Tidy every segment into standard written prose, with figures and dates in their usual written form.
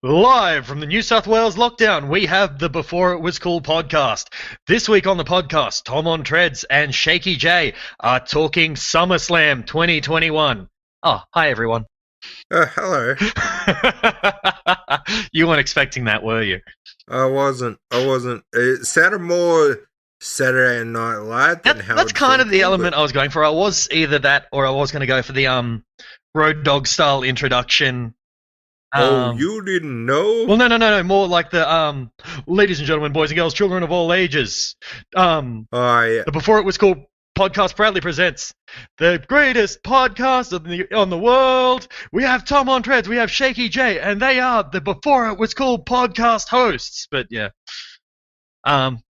Live from the New South Wales lockdown, we have the Before It Was Cool podcast. This week on the podcast, Tom on Treads and Shaky J are talking SummerSlam 2021. Oh, hi everyone. Hello. You weren't expecting that, were you? I wasn't. It sounded more Saturday Night Live than how that's kind of the element I was going for. I was either that or I was going to go for the Road Dogg style introduction. You didn't know? Well, no. More like the ladies and gentlemen, boys and girls, children of all ages. Yeah. The Before It Was Cool podcast proudly presents the greatest podcast on the world. We have Tom on Treads, we have Shaky J, and they are the Before It Was Cool podcast hosts. But yeah, well,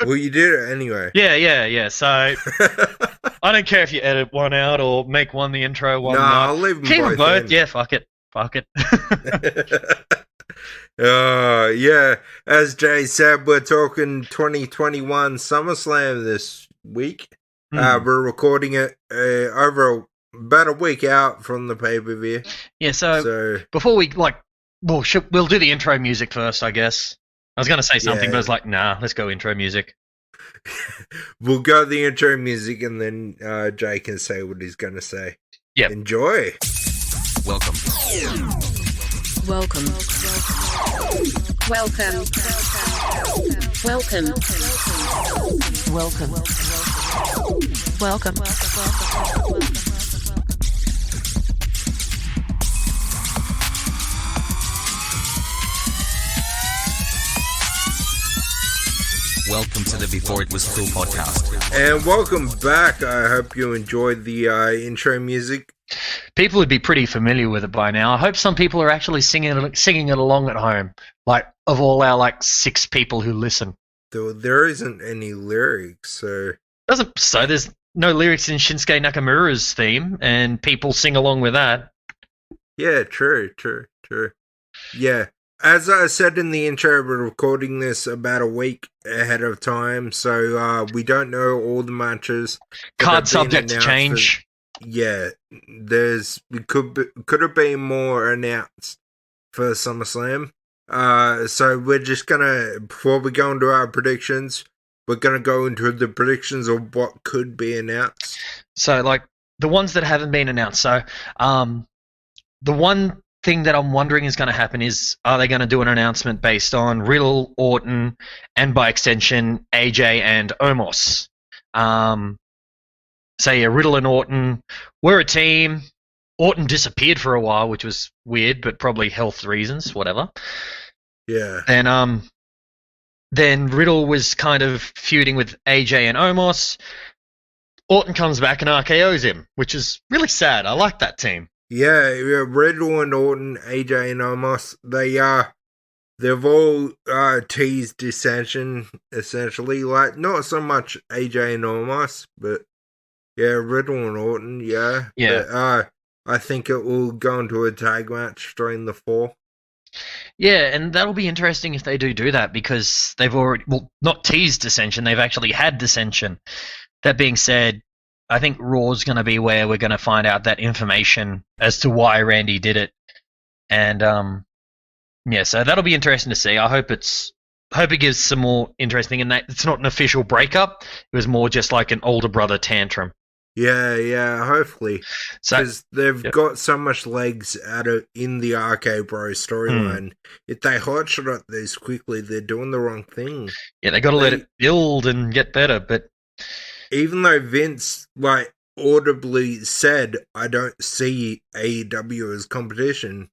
you did it anyway. Yeah. So I don't care if you edit one out or make one the intro, one. I'll leave them keep both them both. in. Yeah, fuck it. Yeah. As Jay said, we're talking 2021 SummerSlam this week. We're recording it over about a week out from the pay-per-view. Yeah, so before we, we'll do the intro music first, I guess. I was going to say something, but I was like, nah, let's go intro music. We'll go the intro music, and then Jay can say what he's going to say. Yeah. Enjoy. Welcome. Welcome to the Before It Was Cool podcast. And welcome back. I hope you enjoyed the intro music. People would be pretty familiar with it by now. I hope some people are actually singing it along at home. Like, of all our, 6 people who listen. There isn't any lyrics, so... there's no lyrics in Shinsuke Nakamura's theme, and people sing along with that. Yeah, true. Yeah. As I said in the intro, we're recording this about a week ahead of time, so we don't know all the matches. Card subject to change. Yeah, could have been more announced for SummerSlam. So we're just gonna, before we go into our predictions, we're gonna go into the predictions of what could be announced. So, the ones that haven't been announced. So, the one thing that I'm wondering is going to happen is, are they going to do an announcement based on Riddle, Orton, and by extension, AJ and Omos? Riddle and Orton were a team. Orton disappeared for a while, which was weird, but probably health reasons, whatever. Yeah. And then Riddle was kind of feuding with AJ and Omos. Orton comes back and RKO's him, which is really sad. I like that team. Yeah, Riddle and Orton, AJ and Omos, they've all teased dissension, essentially. Not so much AJ and Omos, but yeah, Riddle and Orton, yeah. Yeah. But, I think it will go into a tag match during the fall. Yeah, and that'll be interesting if they do that, because they've already, not teased dissension, they've actually had dissension. That being said, I think Raw's going to be where we're going to find out that information as to why Randy did it. And, so that'll be interesting to see. I hope it gives some more interesting in that it's not an official breakup. It was more just like an older brother tantrum. Yeah, hopefully. Because they've got so much legs in the RK Bro storyline. If they hotshot this quickly, they're doing the wrong thing. Yeah, they got to let it build and get better, but... Even though Vince, audibly said, I don't see AEW as competition,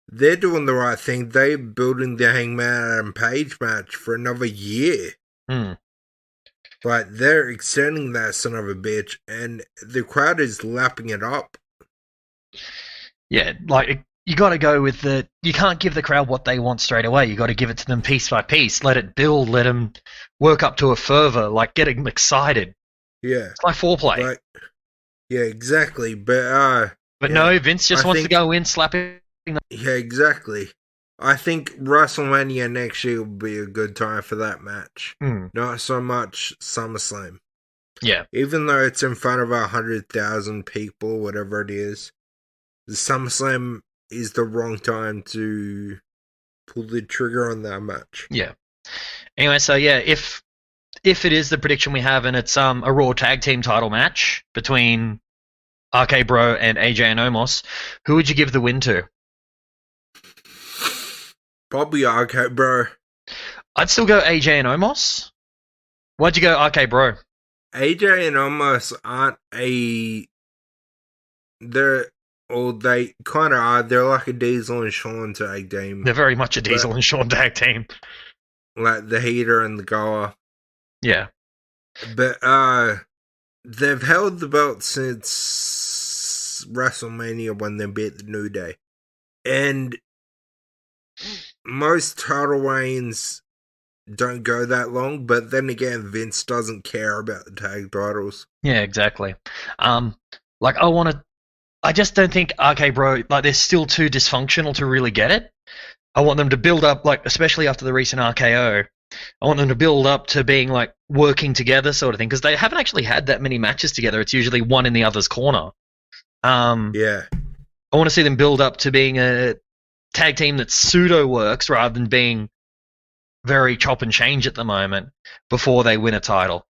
they're doing the right thing. They're building the Hangman Adam Page match for another year. They're extending that son of a bitch, and the crowd is lapping it up. Yeah, you got to go with you can't give the crowd what they want straight away. You got to give it to them piece by piece. Let it build, let them work up to a fervor, get them excited. Yeah. It's like foreplay. Yeah, exactly. But no, Vince just wants to go in, slap it. Yeah, exactly. I think WrestleMania next year will be a good time for that match. Not so much SummerSlam. Yeah. Even though it's in front of 100,000 people, whatever it is, the SummerSlam is the wrong time to pull the trigger on that match. Yeah. Anyway, so yeah, if it is the prediction we have and it's a Raw tag team title match between RK Bro and AJ and Omos, who would you give the win to? Probably RK Bro. I'd still go AJ and Omos. Why'd you go RK Bro? AJ and Omos aren't they kind of are. They're like a Diesel and Shawn tag team. They're very much a Diesel and Shawn tag team. Like the heater and the goer. Yeah. But they've held the belt since WrestleMania when they beat the New Day. And most title reigns don't go that long, but then again, Vince doesn't care about the tag titles. Yeah, exactly. I just don't think RK Bro, like, they're still too dysfunctional to really get it. I want them to build up, like, especially after the recent RKO, I want them to build up to being, like, working together sort of thing, because they haven't actually had that many matches together. It's usually one in the other's corner. Yeah. I want to see them build up to being a tag team that pseudo works rather than being very chop and change at the moment before they win a title.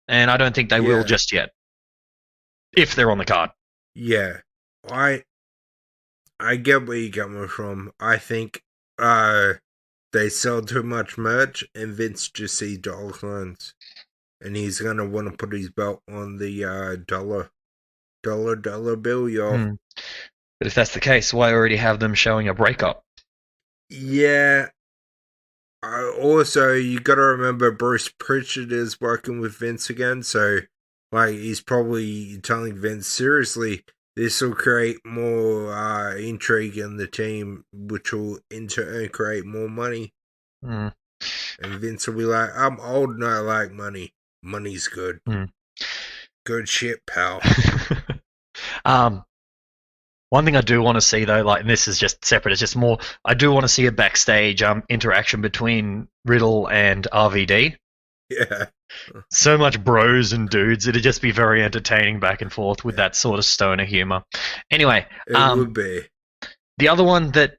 And I don't think they will just yet, if they're on the card. Yeah. I get where you're coming from. I think they sell too much merch and Vince just sees dollar signs. And he's going to want to put his belt on the dollar bill, y'all. But if that's the case, why already have them showing a breakup? Yeah. Also, you got to remember Bruce Pritchard is working with Vince again, so like he's probably telling Vince, seriously, this will create more intrigue in the team, which will in turn create more money. And Vince will be like, I'm old and I like money. Money's good. Good shit, pal. One thing I do want to see, though, like, and this is just separate, it's just more, I do want to see a backstage interaction between Riddle and RVD. Yeah. So much bros and dudes, it'd just be very entertaining back and forth with that sort of stoner humor. Anyway. It would be. The other one that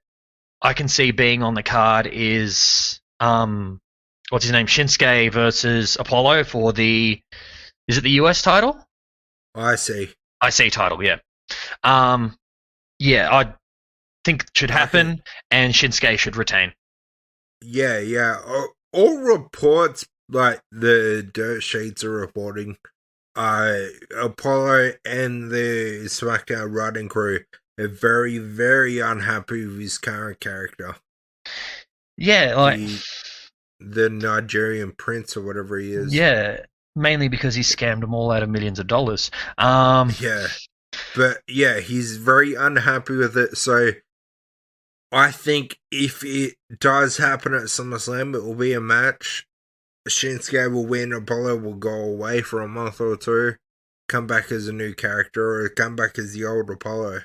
I can see being on the card is, what's his name, Shinsuke versus Apollo for is it the US title? IC title, yeah. Yeah, I think it should happen, and Shinsuke should retain. Yeah. All reports, like the dirt sheets are reporting, Apollo and the Smackdown writing crew are very, very unhappy with his current character. Yeah, like the Nigerian prince or whatever he is. Yeah, mainly because he scammed them all out of millions of dollars. Yeah. But yeah, he's very unhappy with it. So I think if it does happen at SummerSlam, it will be a match. Shinsuke will win. Apollo will go away for a month or two, come back as a new character, or come back as the old Apollo.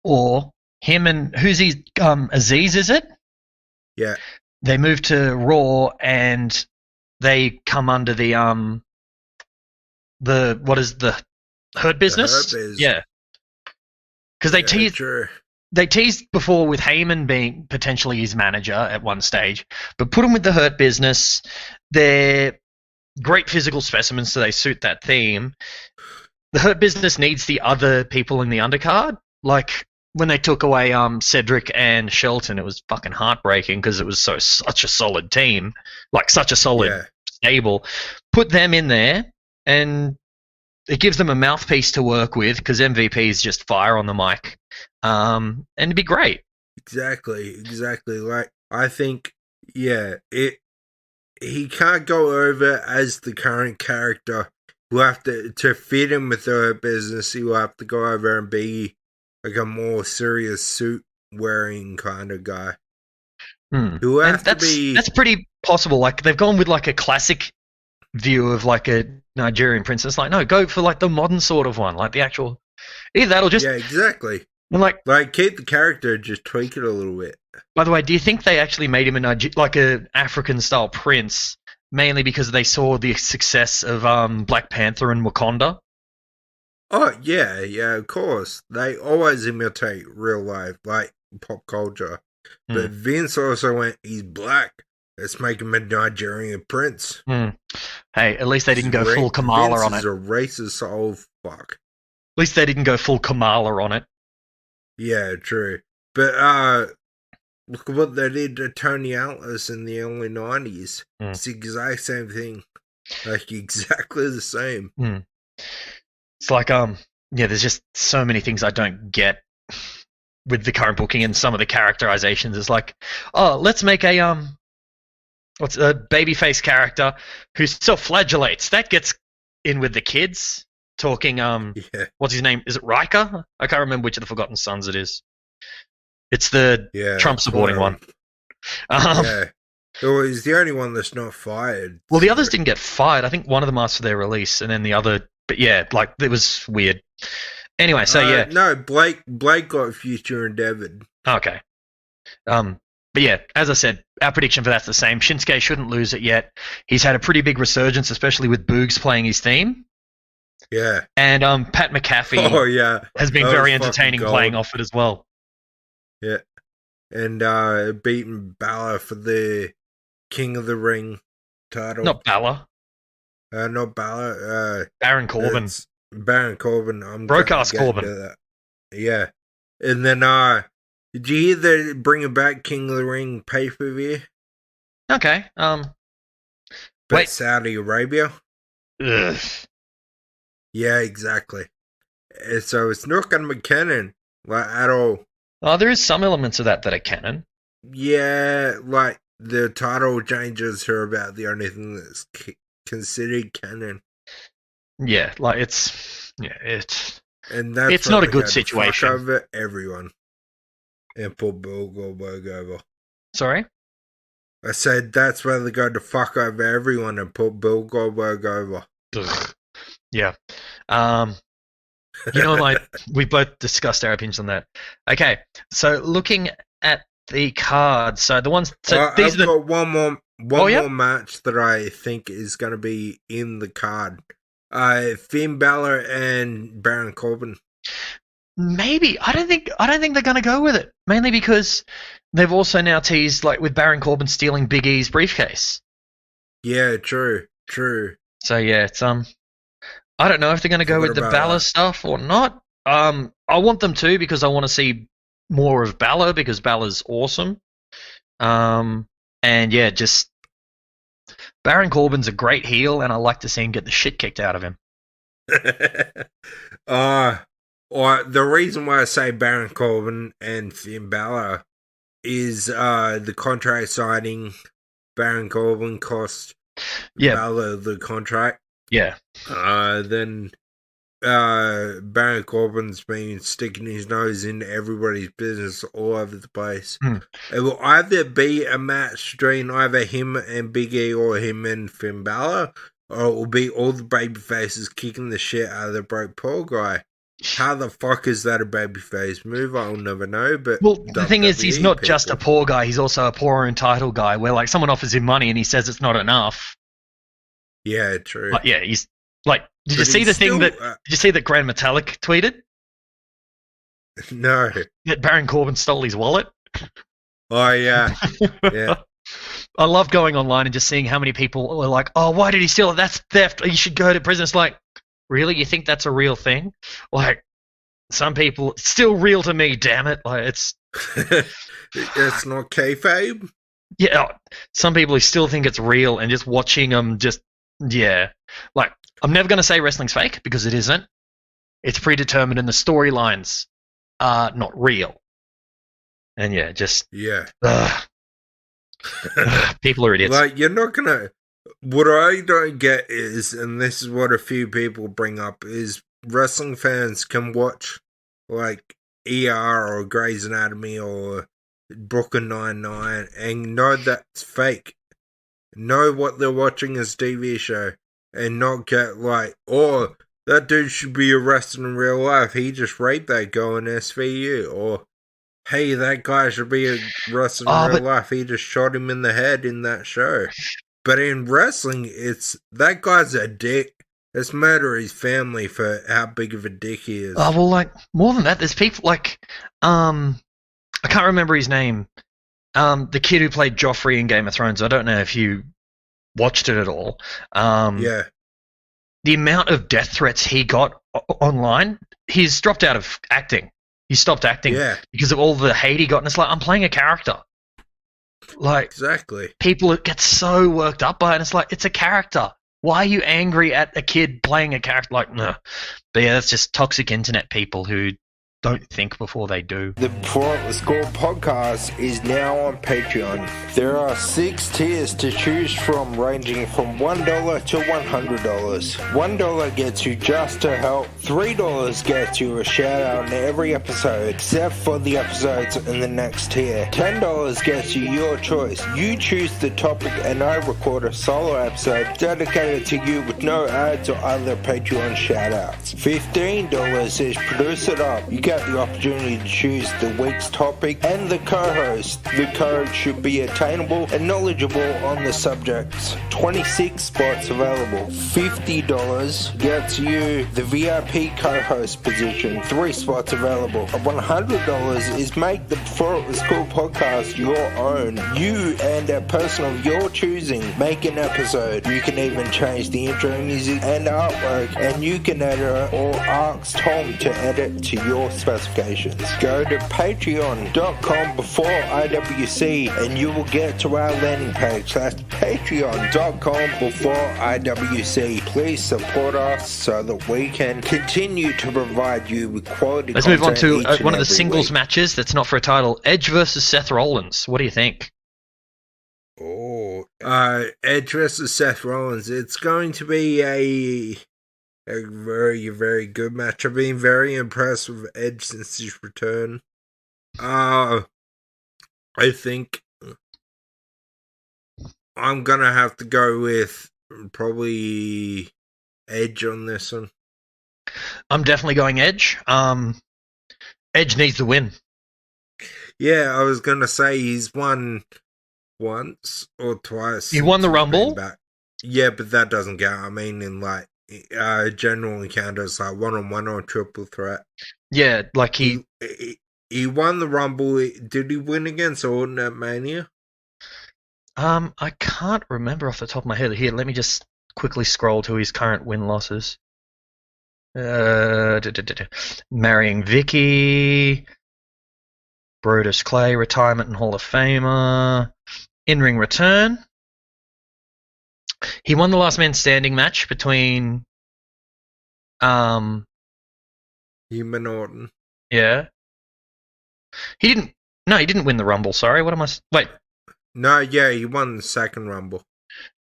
Or him and who's he? Aziz, is it? Yeah. They move to Raw and they come under the what is the Hurt Business? The Hurt Biz. Yeah. Because they teased before with Heyman being potentially his manager at one stage, but put him with the Hurt Business. They're great physical specimens, so they suit that theme. The Hurt Business needs the other people in the undercard. Like when they took away Cedric and Shelton, it was fucking heartbreaking because it was such a solid team, like such a solid stable. Put them in there and it gives them a mouthpiece to work with because MVP is just fire on the mic. And it'd be great. Exactly. Like, I think, he can't go over as the current character. We'll have to fit him with the business, he will have to go over and be like a more serious suit wearing kind of guy. Who have to be... That's pretty possible. Like, they've gone with like a classic view of like a Nigerian princess. Like, no, go for like the modern sort of one, like the actual. Either that or just exactly. And like keep the character, just tweak it a little bit. By the way, do you think they actually made him like a African style prince mainly because they saw the success of Black Panther and Wakanda? Oh yeah, of course. They always imitate real life, like pop culture. But Vince also went, he's black. Let's make him a Nigerian prince. Hey, at least they didn't go full Kamala on it. Vince is a racist old fuck. At least they didn't go full Kamala on it. Yeah, true. But look at what they did to Tony Atlas in the early 90s. It's the exact same thing. Like, exactly the same. It's like, there's just so many things I don't get with the current booking and some of the characterizations. It's like, oh, let's make a what's a babyface character who self-flagellates. That gets in with the kids talking. What's his name? Is it Riker? I can't remember which of the Forgotten Sons it is. It's the Trump supporting one. Yeah. So he's the only one that's not fired. Well, the others didn't get fired. I think one of them asked for their release, and then the other. But yeah, like it was weird. Anyway, so yeah. No, Blake got future endeavored. Okay. But yeah, as I said, our prediction for that's the same. Shinsuke shouldn't lose it yet. He's had a pretty big resurgence, especially with Boogs playing his theme. Yeah. And Pat McAfee has been very entertaining playing off it as well. Yeah. And beating Balor for the King of the Ring title. Not Balor. Not Balor. Baron Corbin. Baron Corbin. Broadcast Corbin. Yeah. And then, did you hear they're bringing back King of the Ring pay-per-view? Okay. But Saudi Arabia? Ugh. Yeah, exactly. So it's not going to be canon, like, at all. Oh, there is some elements of that are canon. Yeah, like, the title changes are about the only thing that's considered canon. Yeah, like, and that's it's not a good situation. Fuck over everyone. And put Bill Goldberg over. Sorry? I said that's where they're going to fuck over everyone and put Bill Goldberg over. Ugh. Yeah. Like, we both discussed our opinions on that. Okay, so looking at the cards, so the ones... So these I've are got one more match that I think is going to be in the card. Finn Balor and Baron Corbin. Maybe. I don't think they're going to go with it. Mainly because they've also now teased, like, with Baron Corbin stealing Big E's briefcase. Yeah, true. So yeah, it's I don't know if they're going to go with the Balor stuff or not. I want them to because I want to see more of Balor because Balor's awesome. And yeah, just Baron Corbin's a great heel, and I like to see him get the shit kicked out of him. The reason why I say Baron Corbin and Finn Balor is the contract signing. Baron Corbin cost Balor the contract. Yeah. Then Baron Corbin's been sticking his nose into everybody's business all over the place. It will either be a match between either him and Big E or him and Finn Balor, or it will be all the babyfaces kicking the shit out of the broke poor guy. How the fuck is that a babyface move? I'll never know. But the thing is, he's not just a poor guy. He's also a poor entitled guy. Where like someone offers him money and he says it's not enough. Yeah, true. Like, yeah, he's like. Did you see the thing that? Did you see that Grand Metallic tweeted? No. That Baron Corbin stole his wallet. Oh yeah, yeah. I love going online and just seeing how many people are like, "Oh, why did he steal it? That's theft. You should go to prison." It's like, really? You think that's a real thing? Like, some people, it's still real to me. Damn it! Like, it's it's not kayfabe. Yeah, some people who still think it's real, and just watching them, like. I'm never going to say wrestling's fake because it isn't. It's predetermined and the storylines are not real. And yeah, just... Yeah. People are idiots. Like, you're not going to... What I don't get is, and this is what a few people bring up, is wrestling fans can watch, like, ER or Grey's Anatomy or Brooklyn Nine-Nine and know that's fake. Know what they're watching is TV show. And not get like, oh, that dude should be arrested in real life. He just raped that girl in SVU. Or, hey, that guy should be arrested in real life. He just shot him in the head in that show. But in wrestling, it's that guy's a dick. Let's murder his family for how big of a dick he is. Oh, well, like, more than that, there's people like, I can't remember his name. the kid who played Joffrey in Game of Thrones. I don't know if you watched it at all. Yeah. The amount of death threats he got online, he's dropped out of acting. He stopped acting because of all the hate he got. And it's like, I'm playing a character. Like, exactly. People get so worked up by it. And it's like, it's a character. Why are you angry at a kid playing a character? Like, no. But yeah, that's just toxic internet people who don't think before they do. The Before It Was Score podcast is now on Patreon. There are 6 tiers to choose from, ranging from $1 to $100. $1 gets you just to help. $3 gets you a shout out in every episode, except for the episodes in the next tier. $10 gets you your choice. You choose the topic and I record a solo episode dedicated to you with no ads or other Patreon shout outs. $15 is Produce It Up. You get the opportunity to choose the week's topic and the co-host. The code should be attainable and knowledgeable on the subjects. 26 spots available. $50 gets you the VIP co-host position. 3 spots available. $100 is make the Before It Was Cool podcast your own. You and a person of your choosing make an episode. You can even change the intro music and artwork, and you can edit or ask Tom to edit to your specifications. Go to patreon.com before IWC and you will get to our landing page. That's patreon.com before IWC. Please support us so that we can continue to provide you with quality Let's content. Let's move on to one of the singles week. matches that's not for a title. Edge versus Seth Rollins. What do you think? Oh, Edge versus Seth Rollins. It's going to be a very, very good match. I've been very impressed with Edge since his return. I think I'm gonna have to go with probably Edge on this one. I'm definitely going Edge. Edge needs the win. Yeah, I was gonna say he's won once or twice. He won the Rumble. Yeah, but that doesn't count. I mean, in like general encounters, like 1-on-1 or triple threat. Yeah, like he won the Rumble. Did he win against Orton at Mania? I can't remember off the top of my head. Here, let me just quickly scroll to his current win-losses. Marrying Vicky, Brodus Clay, retirement and Hall of Famer, in-ring return. He won the last man standing match between him and Orton. Yeah. He didn't win the Rumble, sorry. Wait. No, yeah, he won the second Rumble.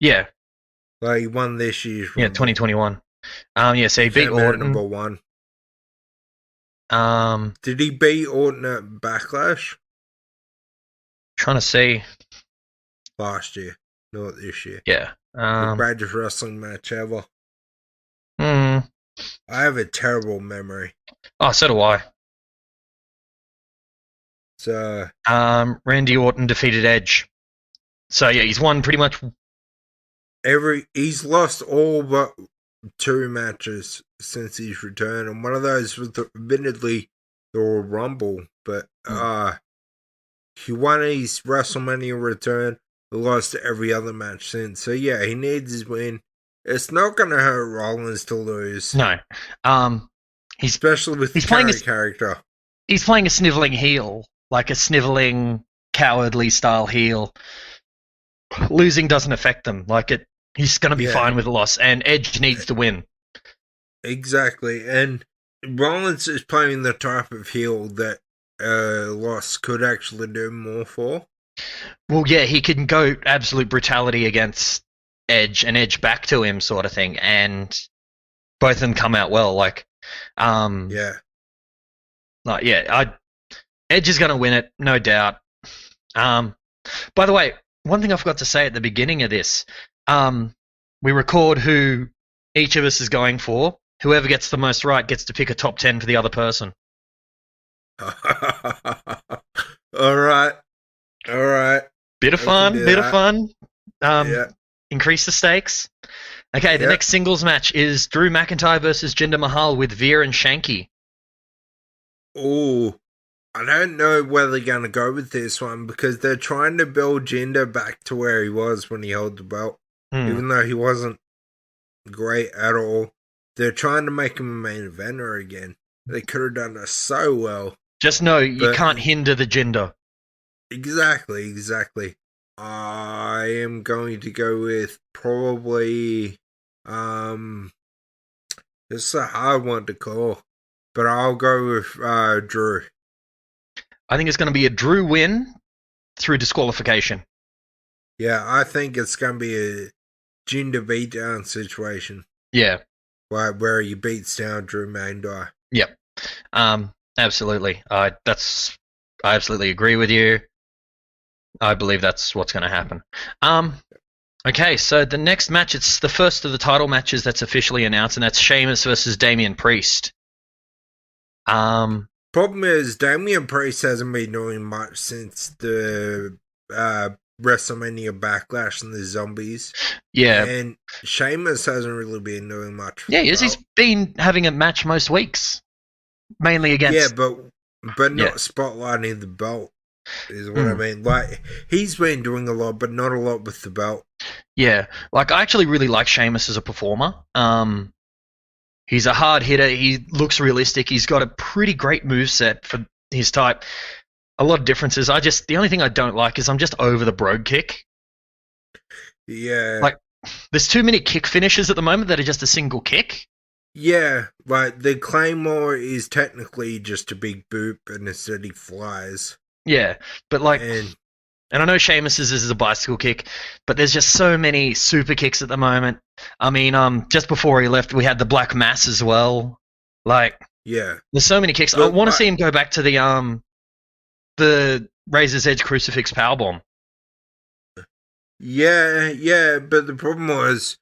Yeah. Like, he won this year's Rumble. Yeah, 2021. Yeah, so he beat Orton. Number 1. Did he beat Orton at Backlash? Trying to see. Last year, not this year. Yeah. The greatest wrestling match ever. I have a terrible memory. Oh, so do I. So, Randy Orton defeated Edge. So yeah, he's won pretty much. He's lost all but 2 matches since his return, and one of those was admittedly the Royal Rumble, but he won his WrestleMania return. He lost every other match since. So yeah, he needs his win. It's not going to hurt Rollins to lose. No. Especially with he's the playing character. He's playing a sniveling heel, like a sniveling, cowardly style heel. Losing doesn't affect them. He's going to be fine with a loss, and Edge needs to win. Exactly, and Rollins is playing the type of heel that loss could actually do more for. Well, yeah, he can go absolute brutality against Edge and Edge back to him sort of thing, and both of them come out well. Edge is going to win it, no doubt. By the way, one thing I forgot to say at the beginning of this, we record who each of us is going for. Whoever gets the most right gets to pick a top 10 for the other person. All right. Bit of fun. Increase the stakes. Okay, the next singles match is Drew McIntyre versus Jinder Mahal with Veer and Shanky. Oh, I don't know where they're going to go with this one because they're trying to build Jinder back to where he was when he held the belt. Even though he wasn't great at all. They're trying to make him a main eventer again. They could have done it so well. Just know you can't hinder the Jinder. Exactly. I am going to go with probably... It's a hard one to call. But I'll go with Drew. I think it's going to be a Drew win through disqualification. Yeah, I think it's going to be a Jinder beatdown situation. Yeah. Where he beats down Drew McIntyre. Yep. Absolutely. I absolutely agree with you. I believe that's what's going to happen. Okay, so the next match, it's the first of the title matches that's officially announced, and that's Sheamus versus Damien Priest. Problem is, Damien Priest hasn't been doing much since the WrestleMania Backlash and the Zombies. Yeah. And Sheamus hasn't really been doing much. Yeah, he's been having a match most weeks. Mainly against... Yeah, but not spotlighting the belt, is what I mean. Like, he's been doing a lot, but not a lot with the belt. Yeah, like, I actually really like Sheamus as a performer. He's a hard hitter. He looks realistic. He's got a pretty great moveset for his type. A lot of differences. The only thing I don't like is I'm just over the brogue kick. Yeah. Like, there's too many kick finishes at the moment that are just a single kick. Yeah, like the Claymore is technically just a big boop and instead he flies. Yeah, but like, and I know Sheamus's is a bicycle kick, but there's just so many super kicks at the moment. I mean, just before he left, we had the Black Mass as well. Like, yeah, there's so many kicks. I want to see him go back to the Razor's Edge Crucifix Powerbomb. Yeah, but the problem was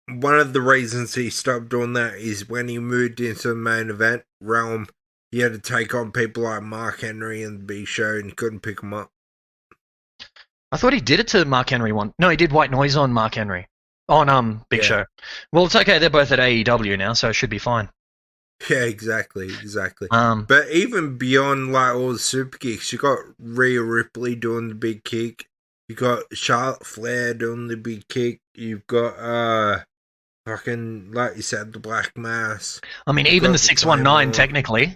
one of the reasons he stopped doing that is when he moved into the main event realm, he had to take on people like Mark Henry and the Big Show and couldn't pick them up. I thought he did it to Mark Henry one. No, he did White Noise on Mark Henry. On Big Show. Well, it's okay. They're both at AEW now, so it should be fine. Yeah, exactly. But even beyond like all the super kicks, you got Rhea Ripley doing the big kick. You got Charlotte Flair doing the big kick. You've got fucking, like you said, the Black Mass. I mean, even the 619 technically.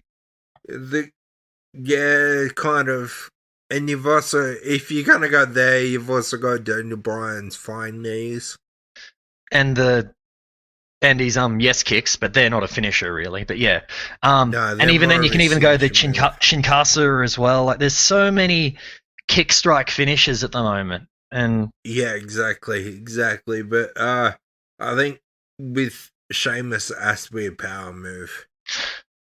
Yeah, kind of. And you've also, if you're gonna go there, you've also got Daniel Bryan's fine knees. And his yes kicks, but they're not a finisher really. But yeah, no, and even then you can even go the Shinkasa as well. Like, there's so many kick strike finishes at the moment, and yeah, exactly. But I think with Sheamus, it has to be a power move.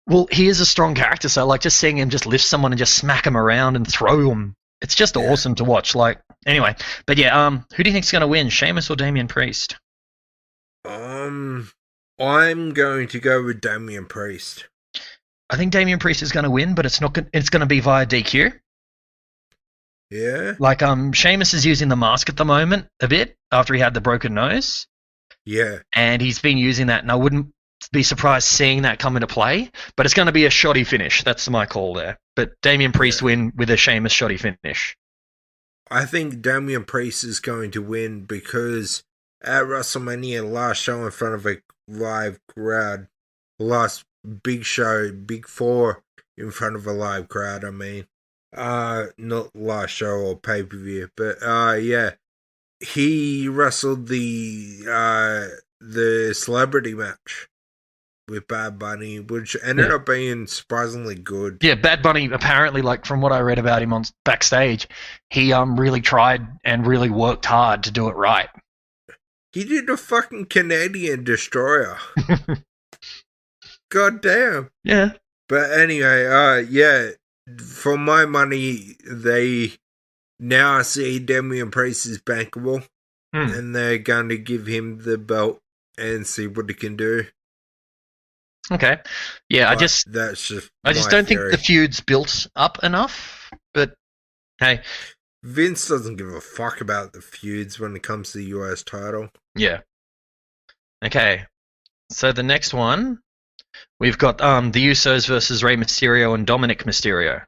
Well, he is a strong character, so like just seeing him just lift someone and just smack him around and throw him, it's just awesome to watch. Like, anyway, but yeah, who do you think's going to win, Sheamus or Damien Priest? I'm going to go with Damien Priest. I think Damien Priest is going to win, but it's not. It's going to be via DQ. Yeah. Like, Sheamus is using the mask at the moment a bit after he had the broken nose. Yeah. And he's been using that, and I wouldn't be surprised seeing that come into play. But it's going to be a shoddy finish. That's my call there. But Damien Priest win with a Sheamus shoddy finish. I think Damien Priest is going to win because at WrestleMania, last show in front of a live crowd, last big show, Big Four in front of a live crowd, I mean. Not last show or pay-per-view, but yeah. He wrestled the celebrity match with Bad Bunny, which ended up being surprisingly good. Yeah, Bad Bunny, apparently, like from what I read about him on backstage, he really tried and really worked hard to do it right. He did a fucking Canadian destroyer. God damn. Yeah. But anyway, yeah, for my money, they now see Damien Priest is bankable, and they're going to give him the belt and see what he can do. Okay. Yeah, but I just don't think the feud's built up enough, but hey. Vince doesn't give a fuck about the feuds when it comes to the US title. Yeah. Okay. So the next one, We've got the Usos versus Rey Mysterio and Dominic Mysterio.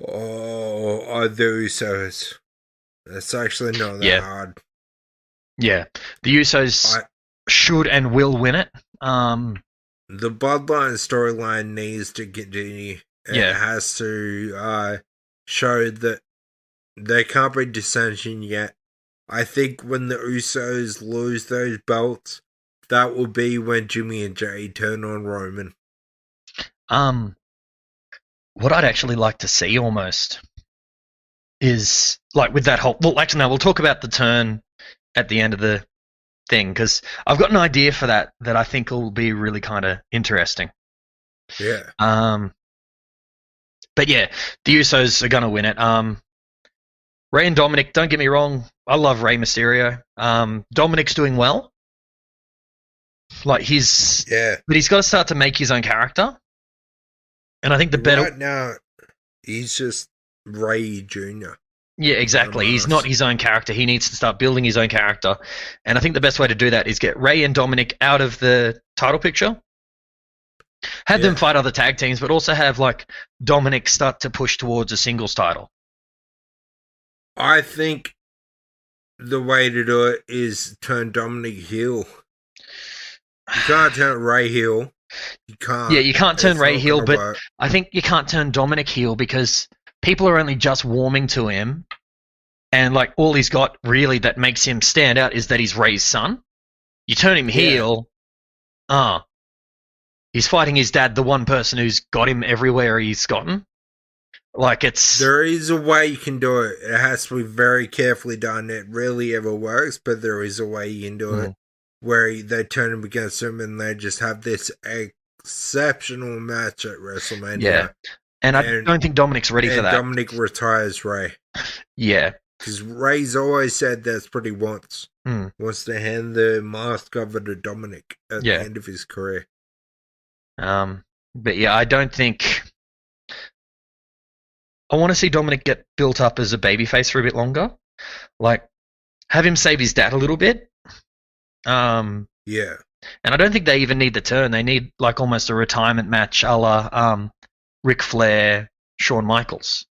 Oh, the Usos. That's actually not that hard. Yeah. The Usos should and will win it. The Bloodline storyline needs to continue. It has to show that they can't be dissension yet. I think when the Usos lose those belts, that will be when Jimmy and Jay turn on Roman. What I'd actually like to see almost is, like, with that whole... Well, actually, no, we'll talk about the turn at the end of the thing, because I've got an idea for that I think will be really kind of interesting. Yeah. But yeah, the Usos are going to win it. Rey and Dominic, don't get me wrong, I love Rey Mysterio. Dominic's doing well. Like, but he's got to start to make his own character. And I think the better... Right now, he's just Rey Jr. Yeah, exactly. He's not his own character. He needs to start building his own character. And I think the best way to do that is get Rey and Dominic out of the title picture. Have them fight other tag teams, but also have, like, Dominic start to push towards a singles title. I think the way to do it is turn Dominic heel. You can't turn Rey heel. You can't. Yeah, you can't turn Rey heel, but I think you can't turn Dominic heel because people are only just warming to him. And, like, all he's got really that makes him stand out is that he's Rey's son. You turn him heel, he's fighting his dad, the one person who's got him everywhere he's gotten. Like, it's... There is a way you can do it. It has to be very carefully done. It rarely ever works, but there is a way you can do it. Where they turn him against him and they just have this exceptional match at WrestleMania. Yeah. And I don't think Dominic's ready for that. Dominic retires Rey. Yeah. Because Rey's always said that's what he wants. Wants to hand the mask over to Dominic at the end of his career. But yeah, I don't think... I want to see Dominic get built up as a babyface for a bit longer. Like, have him save his dad a little bit. Yeah. And I don't think they even need the turn. They need, like, almost a retirement match a la Ric Flair, Shawn Michaels.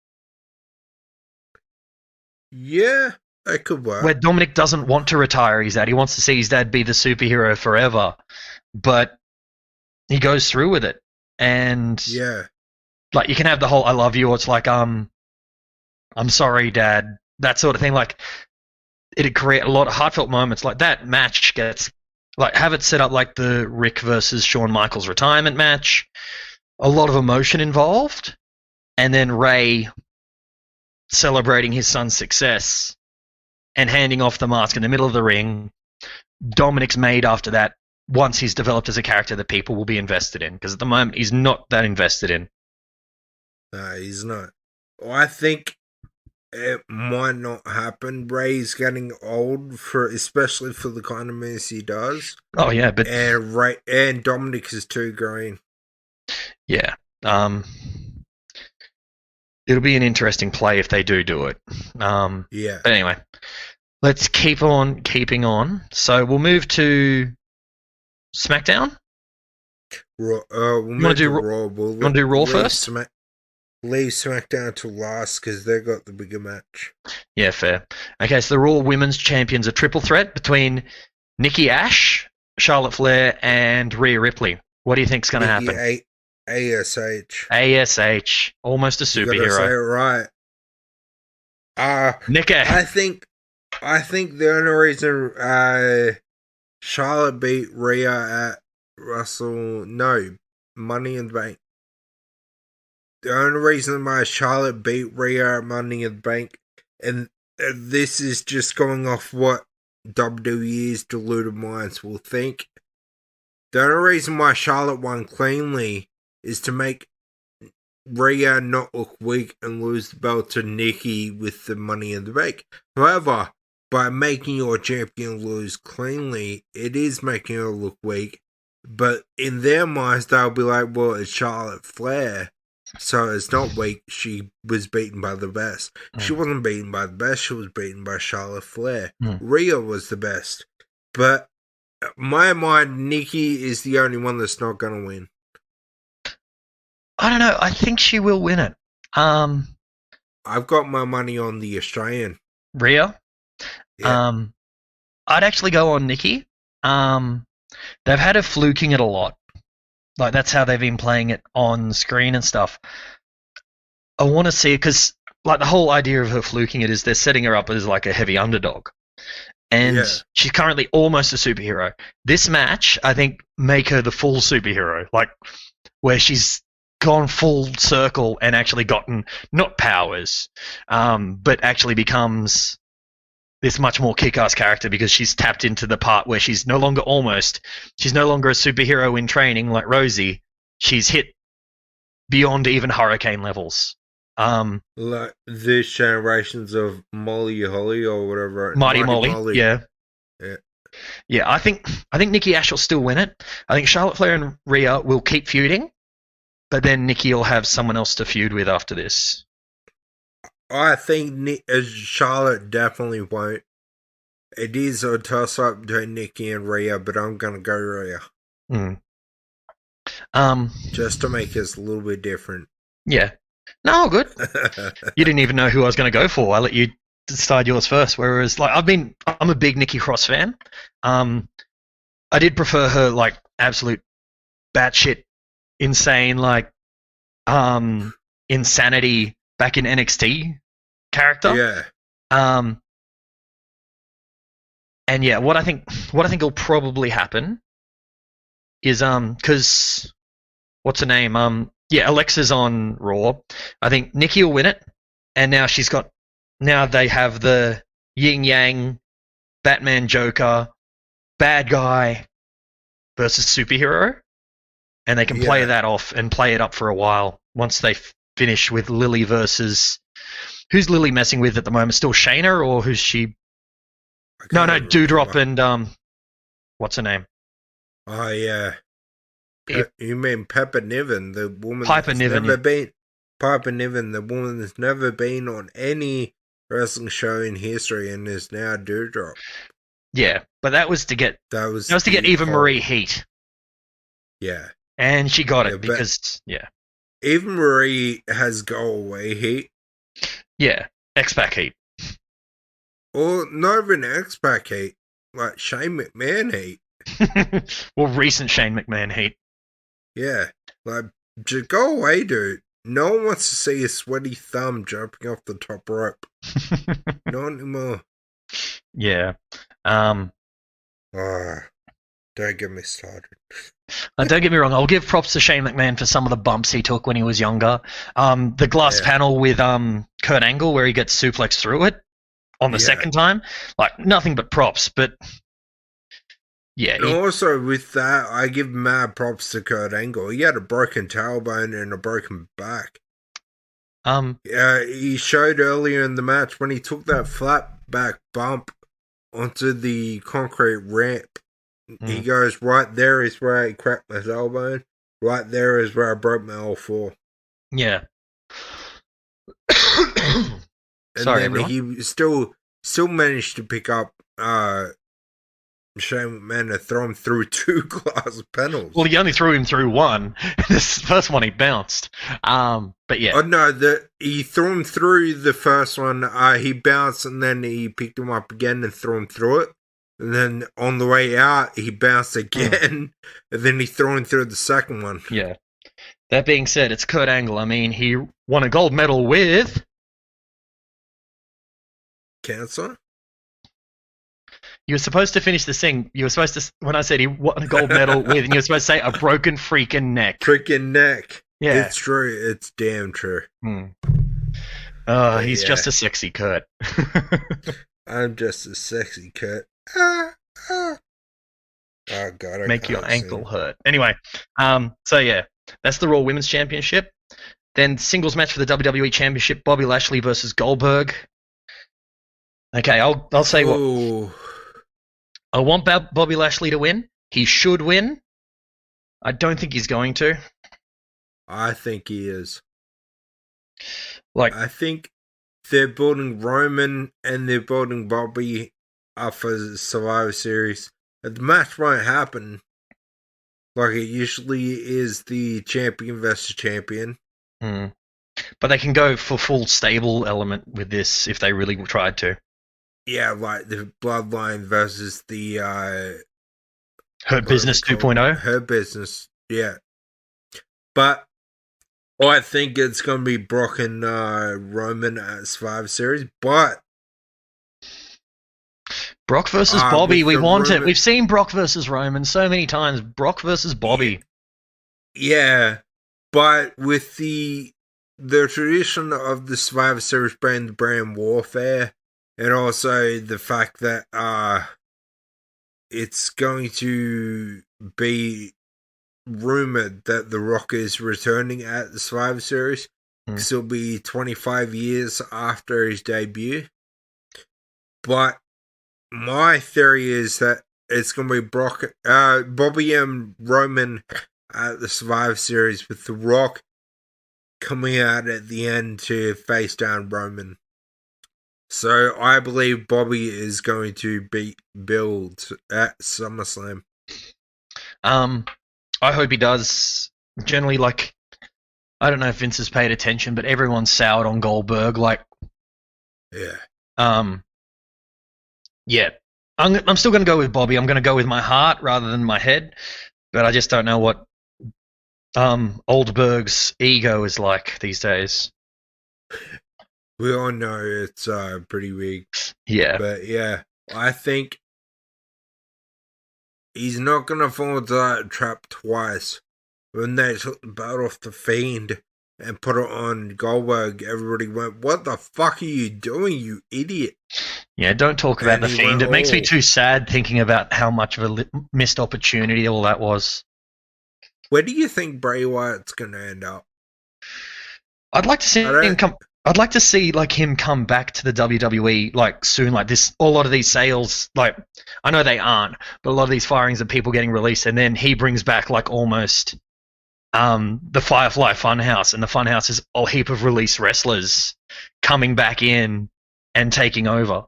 Yeah, that could work. Where Dominic doesn't want to retire his dad. He wants to see his dad be the superhero forever. But he goes through with it. And... Yeah. Like, you can have the whole I love you, or it's like, I'm sorry, Dad. That sort of thing. Like, it'd create a lot of heartfelt moments. Like, that match gets... Like, have it set up like the Rick versus Shawn Michaels retirement match. A lot of emotion involved. And then Rey celebrating his son's success and handing off the mask in the middle of the ring. Dominic's made after that, once he's developed as a character that people will be invested in. Because at the moment, he's not that invested in. No, he's not. Well, I think it might not happen. Rey's getting old, especially for the kind of moves he does. Oh yeah, but and Dominic is too green. Yeah, it'll be an interesting play if they do it. Yeah. But anyway, let's keep on keeping on. So we'll move to SmackDown. We'll want to do Raw. Want to do Raw first? Leave SmackDown to last because they got the bigger match. Yeah, fair. Okay, so the Raw Women's Champions, a triple threat between Nikki Ash, Charlotte Flair, and Rhea Ripley. What do you think's going to happen? ASH. ASH. Almost a superhero. You gotta say it right. Nikki. I think the only reason Charlotte beat Rhea at Money in the Bank. The only reason why Charlotte beat Rhea at Money in the Bank, and this is just going off what WWE's deluded minds will think. The only reason why Charlotte won cleanly is to make Rhea not look weak and lose the belt to Nikki with the Money in the Bank. However, by making your champion lose cleanly, it is making her look weak. But in their minds, they'll be like, well, it's Charlotte Flair. So it's not weak. She was beaten by the best. She wasn't beaten by the best. She was beaten by Charlotte Flair. Rhea was the best. But in my mind, Nikki is the only one that's not going to win. I don't know. I think she will win it. I've got my money on the Australian. Rhea. Yeah. I'd actually go on Nikki. They've had her fluking it a lot. Like, that's how they've been playing it on screen and stuff. I want to see it because, like, the whole idea of her fluking it is they're setting her up as, like, a heavy underdog. And she's currently almost a superhero. This match, I think, make her the full superhero. Like, where she's gone full circle and actually gotten, not powers, but actually becomes this much more kick-ass character because she's tapped into the part where she's no longer a superhero in training like Rosie. She's hit beyond even Hurricane levels. Like this generations of Molly Holly or whatever. Mighty Molly. Yeah. I think Nikki Ash will still win it. I think Charlotte Flair and Rhea will keep feuding, but then Nikki will have someone else to feud with after this. I think Charlotte definitely won't. It is a toss-up between Nikki and Rhea, but I'm going to go Rhea. Just to make us a little bit different. Yeah. No, good. You didn't even know who I was going to go for. I let you decide yours first. Whereas, like, I'm a big Nikki Cross fan. I did prefer her, like, absolute batshit insane, like, insanity back in NXT character. Yeah. And yeah, what I think will probably happen is because what's her name? Alexa's on Raw. I think Nikki will win it, and now they have the yin yang, Batman Joker, bad guy versus superhero, and they can play that off and play it up for a while once they finish with Lily versus. Who's Lily messing with at the moment? Still Shayna, or who's she? No, Doudrop and what's her name? Oh yeah. You mean Pepper Niven, the woman Piper Niven, Piper Niven, the woman that's never been on any wrestling show in history and is now Doudrop. Yeah, but that was to get Eva Marie heat. Yeah. And she got it because Eva Marie has go away heat. Yeah, X-Pac heat. Or not even X-Pac heat, like Shane McMahon heat. Well, recent Shane McMahon heat. Yeah, like, just go away, dude. No one wants to see a sweaty thumb jumping off the top rope. Not anymore. Yeah. Don't get me started. Don't get me wrong, I'll give props to Shane McMahon for some of the bumps he took when he was younger. The glass panel with Kurt Angle where he gets suplexed through it on the second time. Like, nothing but props, but yeah. And also with that, I give mad props to Kurt Angle. He had a broken tailbone and a broken back. He showed earlier in the match when he took that flat back bump onto the concrete ramp. He goes, right there is where I cracked my tailbone. Right there is where I broke my L4. Yeah. And Sorry, then everyone. he still managed to pick up Shane McMahon and throw him through 2 glass panels. Well, he only threw him through one. This first one he bounced. But yeah. Oh no, he threw him through the first one. He bounced and then he picked him up again and threw him through it. And then on the way out, he bounced again, and then he threw him through the second one. Yeah. That being said, it's Kurt Angle. I mean, he won a gold medal with... Cancer? You were supposed to finish this thing. You were supposed to... When I said he won a gold medal with, and you were supposed to say a broken freaking neck. Freaking neck. Yeah. It's true. It's damn true. He's just a sexy Kurt. I'm just a sexy Kurt. Oh God! Make your ankle hurt. Anyway, so yeah, that's the Raw Women's Championship. Then singles match for the WWE Championship: Bobby Lashley versus Goldberg. Okay, I'll say what I want Bobby Lashley to win. He should win. I don't think he's going to. I think he is. Like, I think they're building Roman and they're building Bobby up for the Survivor Series. The match won't happen, Like it usually is the champion versus champion. Mm. But they can go for full stable element with this if they really tried to. Yeah, like the Bloodline versus the Hurt Business 2.0? Hurt Business, yeah. But I think it's going to be Brock and Roman at Survivor Series, but Brock versus Bobby, we want Roman... it. We've seen Brock versus Roman so many times. Brock versus Bobby. Yeah, but with the tradition of the Survivor Series brand warfare, and also the fact that it's going to be rumored that The Rock is returning at the Survivor Series, because it'll be 25 years after his debut. But my theory is that it's going to be Bobby and Roman at the Survivor Series, with The Rock coming out at the end to face down Roman. So I believe Bobby is going to beat Build at SummerSlam. I hope he does. Generally, like, I don't know if Vince has paid attention, but everyone's soured on Goldberg. Like, yeah. Yeah. I'm still going to go with Bobby. I'm going to go with my heart rather than my head, but I just don't know what Oldberg's ego is like these days. We all know it's pretty weak. Yeah. But yeah, I think he's not going to fall into that trap twice. When they took the belt off the Fiend and put it on Goldberg, everybody went, "What the fuck are you doing, you idiot?" Yeah, don't talk about the Fiend. It makes me too sad thinking about how much of a missed opportunity all that was. Where do you think Bray Wyatt's going to end up? I'd like to see him come. I'd like to see like him come back to the WWE like soon, like this. A lot of these sales, like I know they aren't, but a lot of these firings of people getting released, and then he brings back like almost the Firefly Funhouse, and the Funhouse is a heap of released wrestlers coming back in and taking over.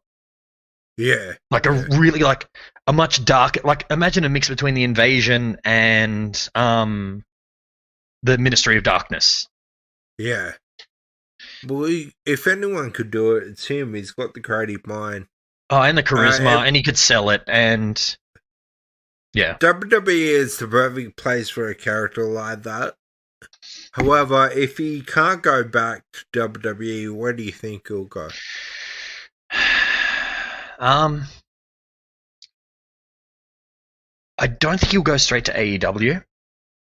Yeah, like a really like a much darker, like imagine a mix between the Invasion and the Ministry of Darkness. Yeah. Well, if anyone could do it, it's him. He's got the creative mind. Oh, and the charisma, and he could sell it, and yeah. WWE is the perfect place for a character like that. However, if he can't go back to WWE, where do you think he'll go? I don't think he'll go straight to AEW.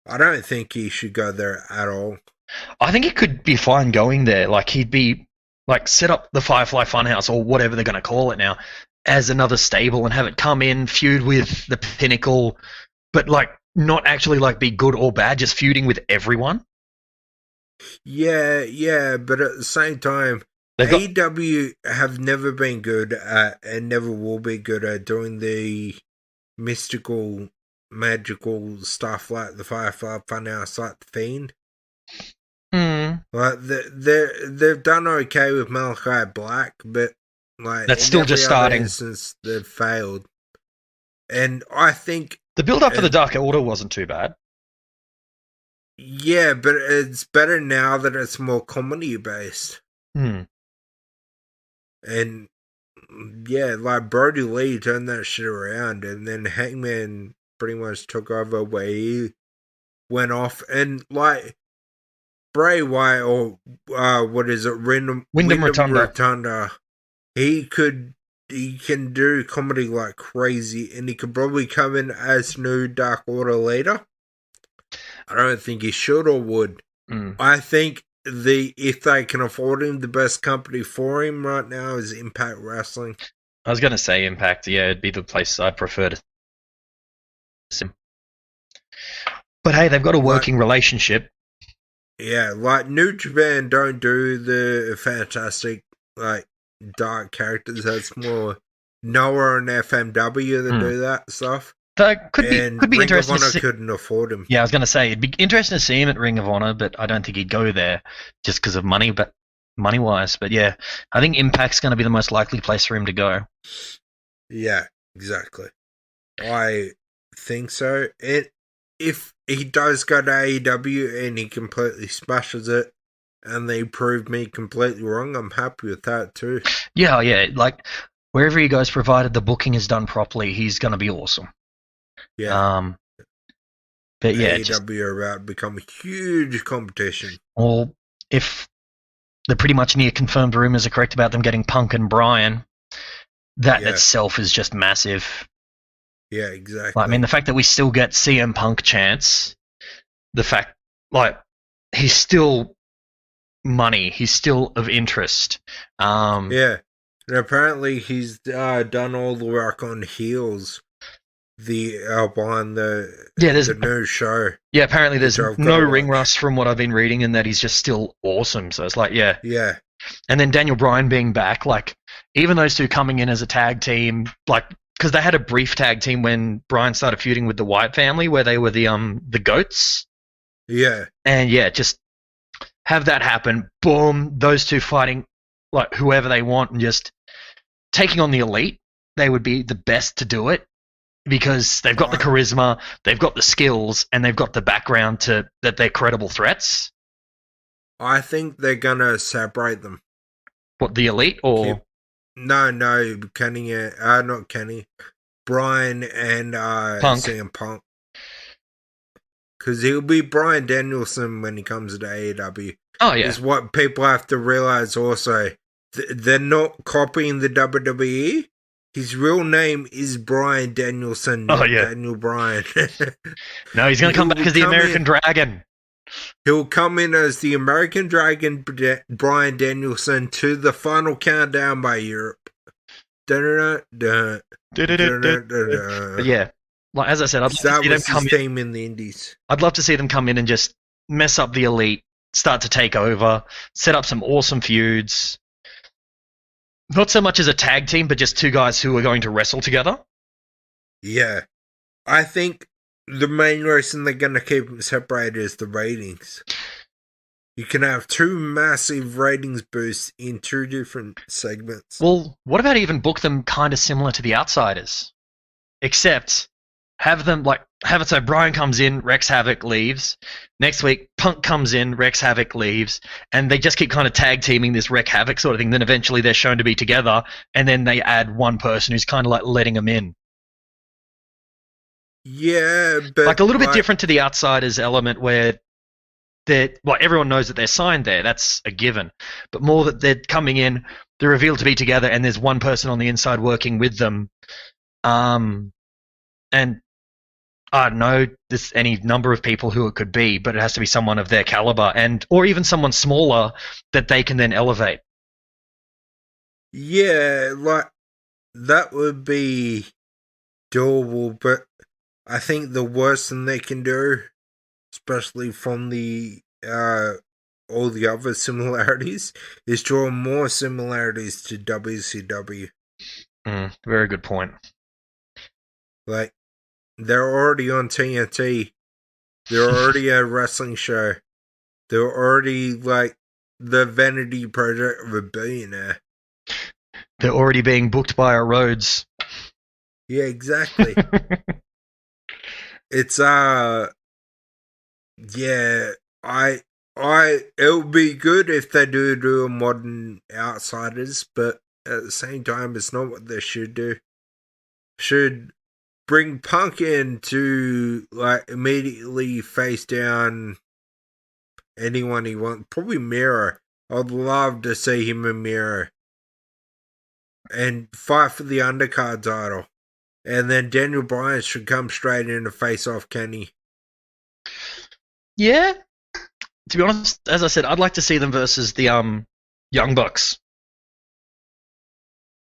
I don't think he should go there at all. I think it could be fine going there. Like, he'd be, like, set up the Firefly Funhouse, or whatever they're going to call it now, as another stable and have it come in, feud with the Pinnacle, but, like, not actually, like, be good or bad, just feuding with everyone. Yeah, but at the same time, AEW have never been good at, and never will be good at, doing the mystical, magical stuff like the Firefly Funhouse, like the Fiend. Like they've done okay with Malachi Black, but like that's still just starting. Since they've failed, and I think the build up for the Dark Order wasn't too bad. Yeah, but it's better now that it's more comedy based. And yeah, like Brody Lee turned that shit around, and then Hangman pretty much took over where he went off, and like Bray Wyatt, or what is it, Wyndham Rotunda, he can do comedy like crazy, and he could probably come in as new Dark Order leader. I don't think he should or would. I think if they can afford him, the best company for him right now is Impact Wrestling. I was going to say Impact. Yeah, it'd be the place I'd prefer to see him. But hey, they've got a working relationship. Yeah, like New Japan don't do the fantastic, like, dark characters. That's more Noah and FMW that do that stuff. That could be interesting. Ring of Honor couldn't afford him. Yeah, I was going to say it'd be interesting to see him at Ring of Honor, but I don't think he'd go there just because of money. But money-wise, but yeah, I think Impact's going to be the most likely place for him to go. Yeah, exactly. I think so. if he does go to AEW and he completely smashes it, and they prove me completely wrong, I'm happy with that too. Yeah, like wherever he goes, provided the booking is done properly, he's going to be awesome. Yeah. But yeah, AEW are about to become a huge competition. Or if the pretty much near confirmed rumors are correct about them getting Punk and Bryan, that in itself is just massive. Yeah, exactly. Like, I mean, the fact that we still get CM Punk chance, the fact, like, he's still money, he's still of interest. Yeah, and apparently he's done all the work on heels. On the new show. Yeah, apparently there's no ring rust from what I've been reading, and that he's just still awesome. So it's like, yeah. And then Daniel Bryan being back, like, even those two coming in as a tag team, like, because they had a brief tag team when Bryan started feuding with the Wyatt family, where they were the goats. Yeah. And yeah, just have that happen. Boom, those two fighting like whoever they want and just taking on the Elite. They would be the best to do it. Because they've got the charisma, they've got the skills, and they've got the background that they're credible threats. I think they're gonna separate them. What, the Elite or? No, Kenny. Not Kenny. Bryan and Punk. CM Punk. Because he'll be Bryan Danielson when he comes to AEW. Oh yeah. Is what people have to realize also. They're not copying the WWE. His real name is Bryan Danielson, not Daniel Bryan. No, he's going to come back as the American Dragon. He'll come in as the American Dragon, Bryan Danielson, to the final countdown by Europe. Yeah, like as I said, I'd love to see them come in. In the Indies. I'd love to see them come in and just mess up the Elite, start to take over, set up some awesome feuds. Not so much as a tag team, but just two guys who are going to wrestle together. Yeah. I think the main reason they're going to keep them separated is the ratings. You can have two massive ratings boosts in two different segments. Well, what about even book them kind of similar to the Outsiders? Except have it so Bryan comes in, Rex Havoc leaves. Next week, Punk comes in, Rex Havoc leaves, and they just keep kind of tag teaming this Rex Havoc sort of thing. Then eventually they're shown to be together, and then they add one person who's kind of like letting them in. Yeah, but like a little bit different to the Outsiders element where everyone knows that they're signed there. That's a given. But more that they're coming in, they're revealed to be together, and there's one person on the inside working with them. And I don't know, there's any number of people who it could be, but it has to be someone of their caliber, or even someone smaller that they can then elevate. Yeah, like that would be doable, but I think the worst thing they can do, especially from the all the other similarities, is draw more similarities to WCW. Very good point. Like, they're already on TNT. They're already a wrestling show. They're already, like, the vanity project of a billionaire. They're already being booked by our Rhodes. Yeah, exactly. It's, yeah, it would be good if they do a modern Outsiders, but at the same time, it's not what they should do. Should bring Punk in to, like, immediately face down anyone he wants. Probably Miro. I'd love to see him in Miro. And fight for the undercard title. And then Daniel Bryan should come straight in to face off Kenny. Yeah. To be honest, as I said, I'd like to see them versus the Young Bucks.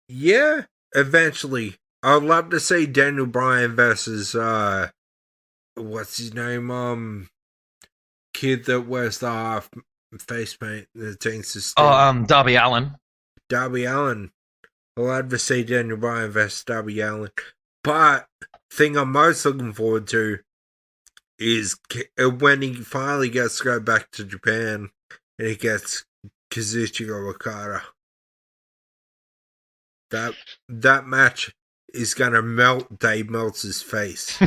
Yeah, eventually. I'd love to see Daniel Bryan versus what's his name? Kid that wears the half face paint that thinks is Darby Allin. Darby Allin. I'd love to see Daniel Bryan versus Darby Allin. But thing I'm most looking forward to is when he finally gets to go back to Japan and he gets Kazuchika Okada. That match is gonna melt Dave Meltzer's face.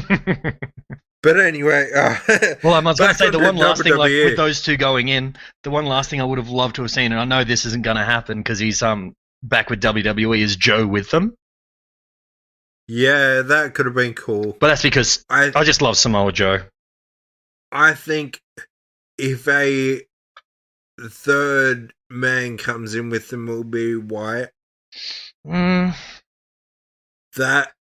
But anyway, well, I was going to say the one last thing, like WWE. with those two going in, the one last thing I would have loved to have seen, and I know this isn't going to happen because he's back with WWE, is Joe with them. Yeah, that could have been cool. But that's because I just love Samoa Joe. I think if a third man comes in with them, it'll be Wyatt. That,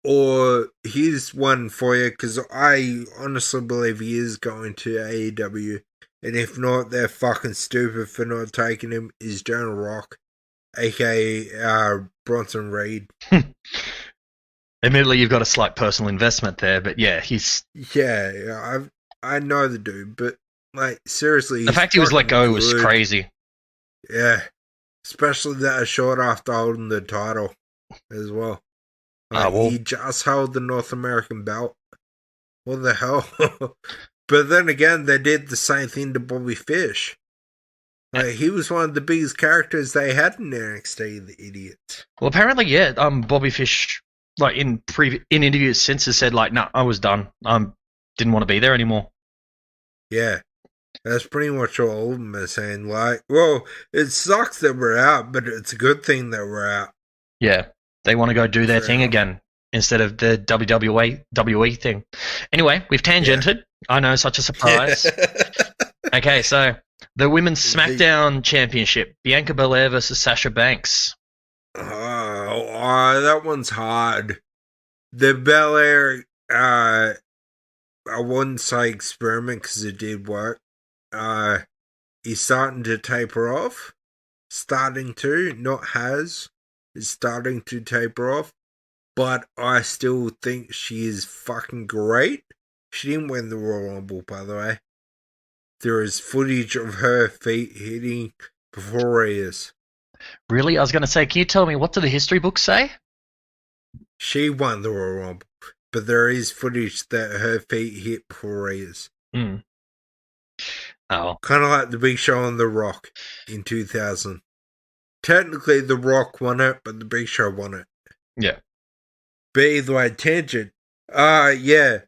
or here's one for you, because I honestly believe he is going to AEW. And if not, they're fucking stupid for not taking him, is Jonah Rock, a.k.a. Bronson Reed. Admittedly, you've got a slight personal investment there, but yeah, he's... Yeah, I know the dude, but, like, seriously... The fact he was let go was crazy. Yeah, especially that short after holding the title as well. Like, he just held the North American belt. What the hell? But then again, they did the same thing to Bobby Fish. Like, he was one of the biggest characters they had in NXT, the idiots. Well, apparently, yeah, Bobby Fish... Like in interviews since has said like, no, I was done. Didn't want to be there anymore. Yeah, that's pretty much what all of them are saying. Like, well, it sucks that we're out, but it's a good thing that we're out. Yeah, they want to go do their thing again instead of the WWE thing. Anyway, we've tangented. Yeah. I know, such a surprise. Okay, so the Women's Smackdown Championship: Bianca Belair versus Sasha Banks. Oh, that one's hard. The Belair, I wouldn't say experiment because it did work. He's starting to taper off. Starting to, not has. Is starting to taper off. But I still think she is fucking great. She didn't win the Royal Rumble, by the way. There is footage of her feet hitting before Rhea's. Really? I was going to say, can you tell me, what do the history books say? She won the Royal Rumble, but there is footage that her feet hit before Rhea's. Oh. Kind of like the Big Show and The Rock in 2000. Technically, The Rock won it, but the Big Show won it. Yeah. But either way, tangent. Yeah,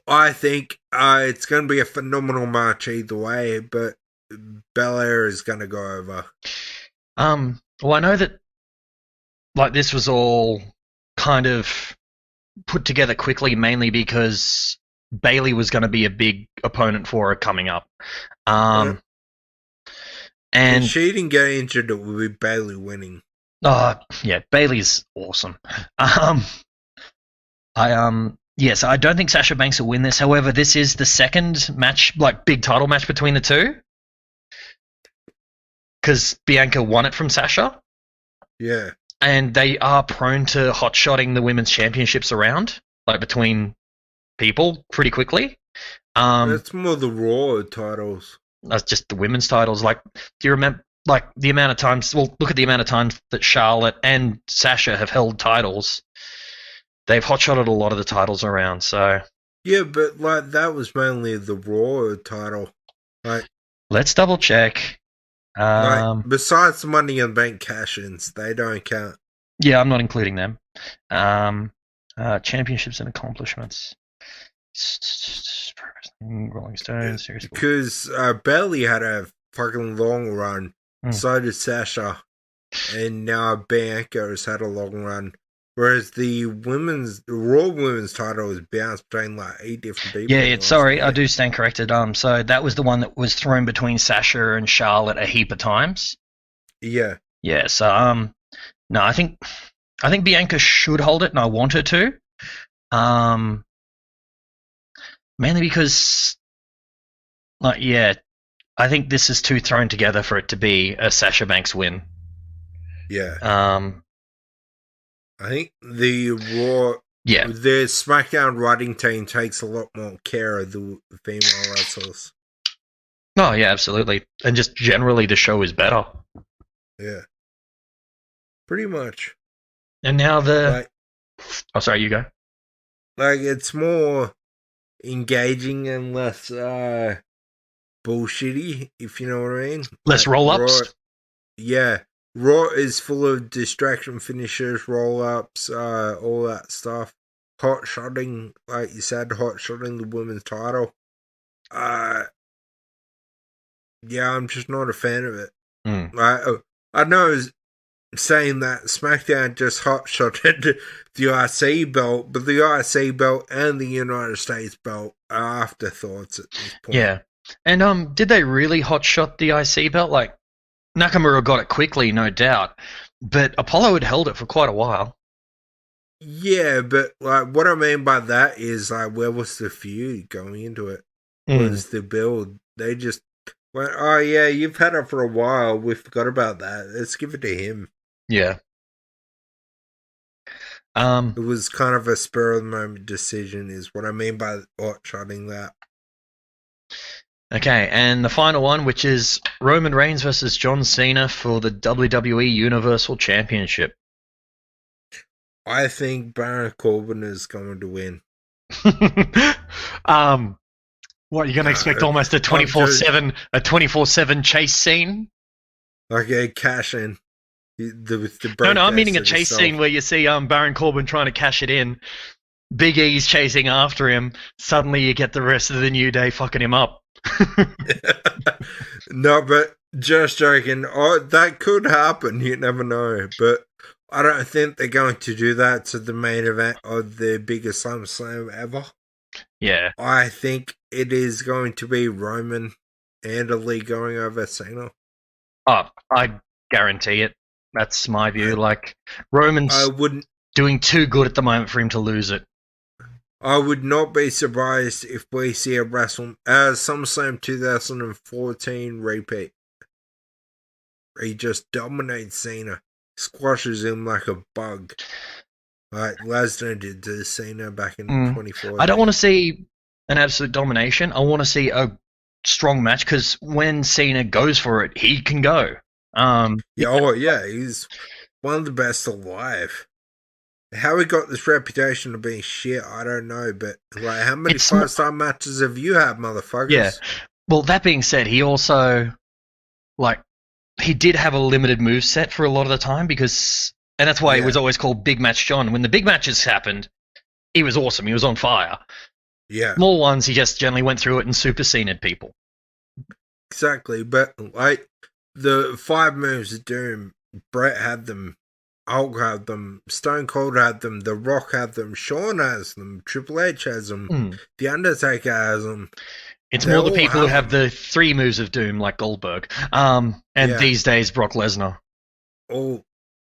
I think it's going to be a phenomenal match either way, but Belair is going to go over. Well, I know that, like, this was all kind of put together quickly, mainly because Bayley was going to be a big opponent for her coming up. And if she didn't get injured, it would be Bayley winning. Oh, yeah, Bayley's awesome. Yes, I don't think Sasha Banks will win this. However, this is the second match, like, big title match between the two. Because Bianca won it from Sasha. Yeah. And they are prone to hot-shotting the women's championships around, like, between people pretty quickly. That's more the Raw titles. That's just the women's titles. Like, do you remember, like, the amount of times... Well, look at the amount of times that Charlotte and Sasha have held titles. They've hot-shotted a lot of the titles around, so... Yeah, but, like, that was mainly the Raw title. Like, let's double-check. Like, besides the Money in the Bank cash-ins, they don't count. Yeah, I'm not including them. Championships and accomplishments. Rolling Stones, seriously. Because Bayley had a fucking long run. So did Sasha. And now Bianca has had a long run. Whereas the Raw women's title is bounced between like 8 different people. Yeah, sorry, I do stand corrected. So that was the one that was thrown between Sasha and Charlotte a heap of times. Yeah. Yeah, so no, I think Bianca should hold it, and I want her to. Mainly because, like, yeah, I think this is too thrown together for it to be a Sasha Banks win. Yeah. I think the Raw, the SmackDown writing team takes a lot more care of the female wrestlers. Oh, yeah, absolutely. And just generally the show is better. Yeah. Pretty much. And now oh, sorry, you go. Like, it's more engaging and less bullshitty, if you know what I mean. Less like, roll-ups? Yeah. Raw is full of distraction finishers, roll-ups, all that stuff. hot-shotting, like you said, hot-shotting the women's title. Yeah, I'm just not a fan of it. I know saying that SmackDown just hot-shotted the IC belt, but the IC belt and the United States belt are afterthoughts at this point. Yeah. And did they really hotshot the IC belt? Like, Nakamura got it quickly, no doubt, but Apollo had held it for quite a while. Yeah, but like what I mean by that is like, where was the feud going into it? Was the build? They just went, oh yeah, you've had it for a while. We forgot about that. Let's give it to him. Yeah. It was kind of a spur of the moment decision, is what I mean by hot-shotting that. Okay, and the final one, which is Roman Reigns versus John Cena for the WWE Universal Championship. I think Baron Corbin is going to win. What, you're going to expect almost a 24/7 chase scene? Like a cash in. No, I'm meaning a chase scene where you see Baron Corbin trying to cash it in. Big E's chasing after him. Suddenly you get the rest of the New Day fucking him up. No, but just joking. Oh, that could happen. You never know. But I don't think they're going to do that to the main event of the biggest Summerslam ever. Yeah. I think it is going to be Roman handily going over Cena. Oh, I guarantee it. That's my view. Like, Roman's doing too good at the moment for him to lose it. I would not be surprised if we see a SummerSlam 2014 repeat. He just dominates Cena, squashes him like a bug, like Lesnar did to Cena back in 2014. I don't want to see an absolute domination. I want to see a strong match, because when Cena goes for it, he can go. He's one of the best alive. How he got this reputation of being shit, I don't know, but like, how many 5-star matches have you had, motherfuckers? Yeah. Well, that being said, he also, like, he did have a limited moveset for a lot of the time, and that's why he was always called Big Match John. When the big matches happened, he was awesome. He was on fire. Yeah. Small ones, he just generally went through it and superseded people. Exactly, but like the 5 moves of Doom, Brett had them, Hulk had them, Stone Cold had them, The Rock had them, Shawn has them, Triple H has them, The Undertaker has them. It's more the people who have the 3 moves of Doom, like Goldberg, and these days Brock Lesnar. Oh,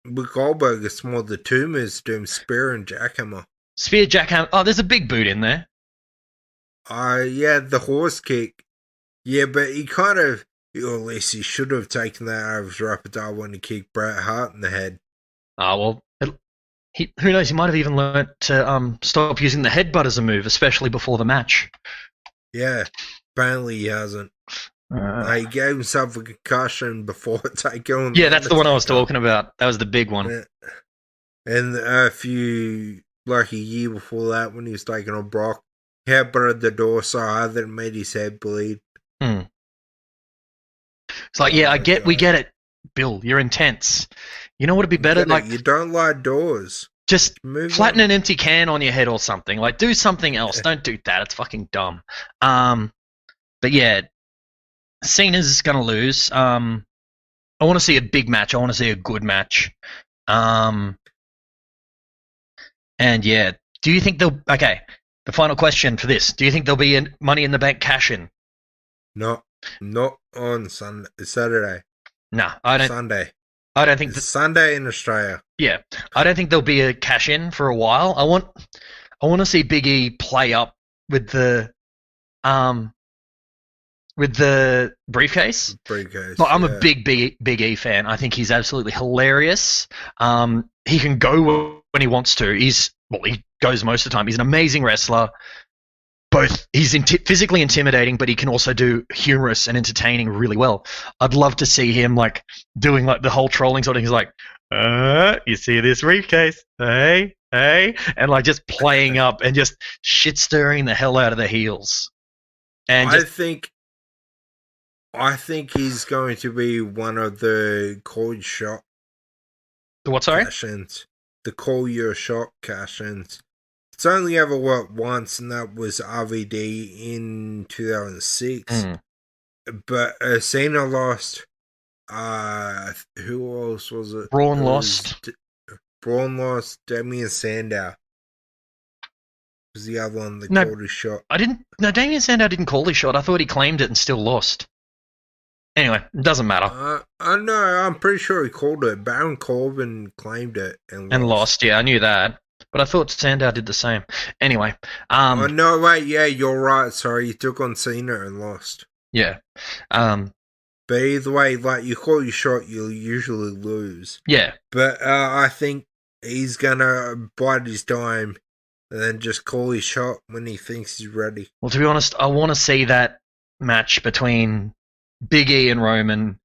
with Goldberg, it's more the 2 moves of Doom, Spear and Jackhammer. Spear, Jackhammer. Oh, there's a big boot in there. Yeah, the horse kick. Yeah, but he kind of, or at least he should have taken that out of his repertoire when he kicked Bret Hart in the head. Oh, well, who knows, he might have even learnt to stop using the headbutt as a move, especially before the match. Yeah, apparently he hasn't. He gave himself a concussion before taking. Yeah, that's the one I was talking about. That was the big one. Yeah. And a year before that, when he was taking on Brock, he headbutted the door so hard that it made his head bleed. It's like, we get it, Bill. You're intense. You know what would be better? Like, you don't like doors. Just flatten an empty can on your head or something. Like, do something else. Don't do that. It's fucking dumb. But yeah, Cena's gonna lose. I want to see a big match. I want to see a good match. And yeah, do you think they'll? Okay, the final question for this: do you think there'll be a Money in the Bank cash-in? No, not on Saturday. No, I don't. Sunday. I don't think Sunday in Australia. Yeah, I don't think there'll be a cash-in for a while. I want to see Big E play up with the briefcase. Well, I'm a big E fan. I think he's absolutely hilarious. He can go when he wants to. He goes most of the time. He's an amazing wrestler. He's physically intimidating, but he can also do humorous and entertaining really well. I'd love to see him like doing like the whole trolling sort of. He's like, you see this briefcase, hey, and like just playing up and just shit stirring the hell out of the heels. And I think he's going to be one of the cold shot. The what? Sorry, cash-ins. The call your shot cash-ins. It's only ever worked once, and that was RVD in 2006. But Cena lost. Who else was it? Braun lost. Braun lost. Damien Sandow was the other one that No, called his shot. No, Damien Sandow didn't call his shot. I thought he claimed it and still lost. Anyway, it doesn't matter. I know. I'm pretty sure he called it. Baron Corbin claimed it and lost. Yeah, I knew that. But I thought Sandow did the same. Anyway. Oh, no, wait. Yeah, you're right. Sorry, he took on Cena and lost. Yeah. But either way, like, you call your shot, you'll usually lose. Yeah. But I think he's going to bide his time and then just call his shot when he thinks he's ready. Well, to be honest, I want to see that match between Big E and Roman,